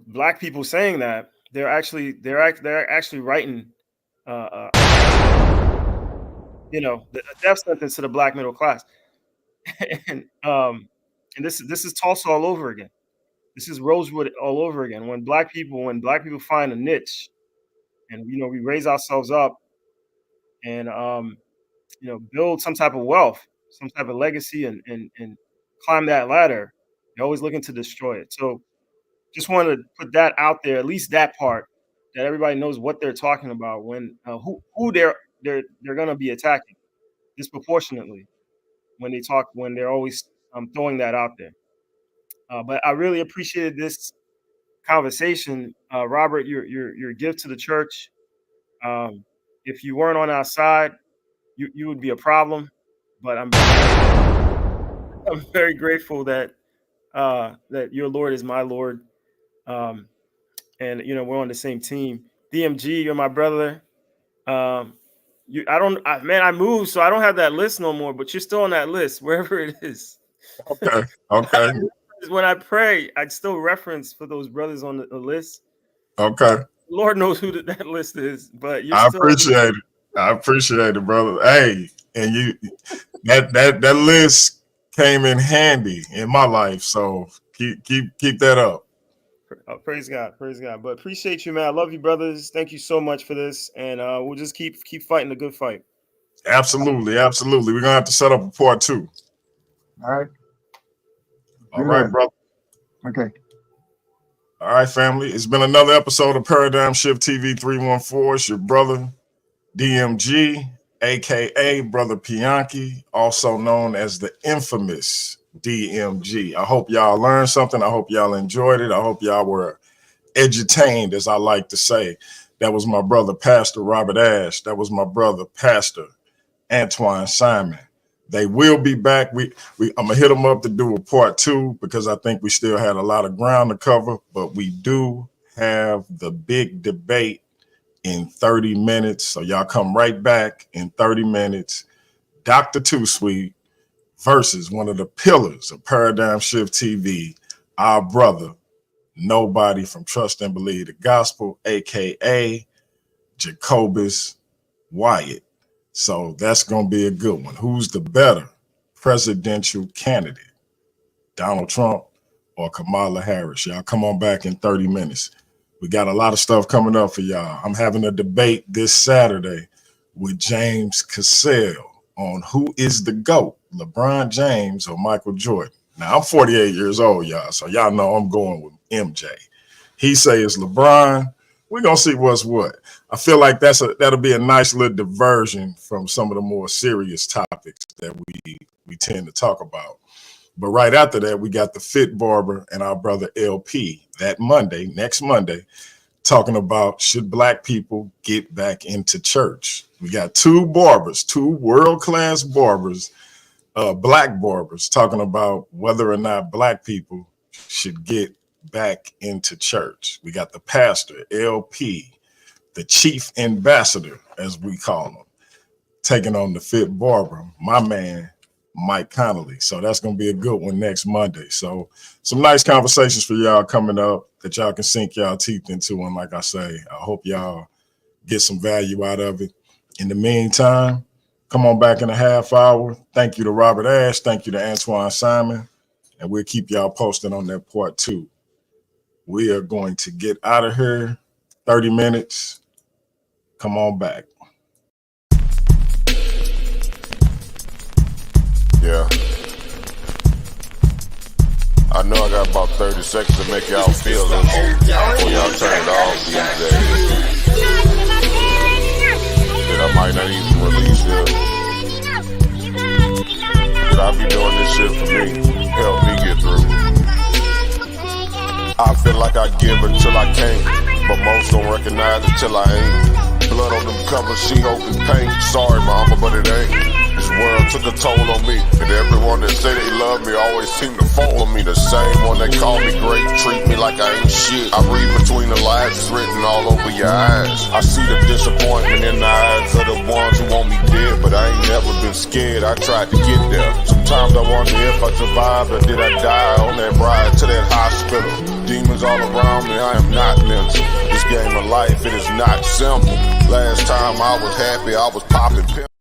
black people saying that, they're actually writing, the death sentence to the black middle class. and this is Tulsa all over again. This is Rosewood all over again. When black people find a niche, and we raise ourselves up and build some type of wealth, some type of legacy, and climb that ladder, they're always looking to destroy it. So just wanted to put that out there, at least that part, that everybody knows what they're talking about when who they're going to be attacking disproportionately when they're always throwing that out there. But I really appreciated this conversation, Robert. Your gift to the church. If you weren't on our side, you would be a problem. But I'm very grateful that your Lord is my Lord, and we're on the same team. DMG, you're my brother. I moved, so I don't have that list no more. But you're still on that list, wherever it is. Okay. When I pray, I still reference for those brothers on the list. Okay. Lord knows who that list is, but I appreciate it. I appreciate it, brother. Hey, and you that list came in handy in my life, so keep that up. Praise God. But appreciate you, man. I love you, brothers. Thank you so much for this, and we'll just keep fighting the good fight. Absolutely. We're gonna have to set up a part 2. All right, brother. Okay. All right, family. It's been another episode of Paradigm Shift TV 314. It's your brother, DMG, aka Brother Pianki, also known as the infamous DMG. I hope y'all learned something. I hope y'all enjoyed it. I hope y'all were edutained, as I like to say. That was my brother, Pastor Robert Ash. That was my brother, Pastor Antoine Simon. They will be back. I'm gonna hit them up to do a part 2 because I think we still had a lot of ground to cover, but we do have the big debate in 30 minutes. So y'all come right back in 30 minutes. Dr. Too Sweet versus one of the pillars of Paradigm Shift TV, our brother, Nobody from Trust and Believe the Gospel, aka Jacobus Wyatt. So that's going to be a good one. Who's the better presidential candidate, Donald Trump or Kamala Harris? Y'all come on back in 30 minutes. We got a lot of stuff coming up for y'all. I'm having a debate this Saturday with James Cassell on who is the GOAT, LeBron James or Michael Jordan. Now, I'm 48 years old, y'all, so y'all know I'm going with MJ. He say it's LeBron. We're going to see what's what. I feel like that'll be a nice little diversion from some of the more serious topics that we tend to talk about. But right after that, we got the Fit Barber and our brother LP next Monday, talking about should black people get back into church. We got two world-class barbers, black barbers, talking about whether or not black people should get back into church. We got the pastor, LP, the chief ambassador, as we call him, taking on the Fit Barber, my man, Mike Connolly. So that's going to be a good one next Monday. So some nice conversations for y'all coming up that y'all can sink y'all teeth into. And like I say, I hope y'all get some value out of it. In the meantime, come on back in a half hour. Thank you to Robert Ash. Thank you to Antoine Simon. And we'll keep y'all posted on that part 2. We are going to get out of here. 30 minutes. Come on back. Yeah. I know I got about 30 seconds to make y'all feel this before y'all turn it off these days. That I might not even release this. But I be doing this shit for me. Help me get through. I feel like I give until I can't, but most don't recognize it till I ain't. Blood on them covers, she hoping paint. Sorry, mama, but it ain't. This world took a toll on me, and everyone that say they love me always seem to follow me. The same one that call me great, treat me like I ain't shit. I read between the lines, it's written all over your eyes. I see the disappointment in the eyes of the ones who want me dead, but I ain't never been scared, I tried to get there. Sometimes I wonder if I survived or did I die on that ride to that hospital. Demons all around me, I am not mental. This game of life, it is not simple. Last time I was happy, I was popping pills.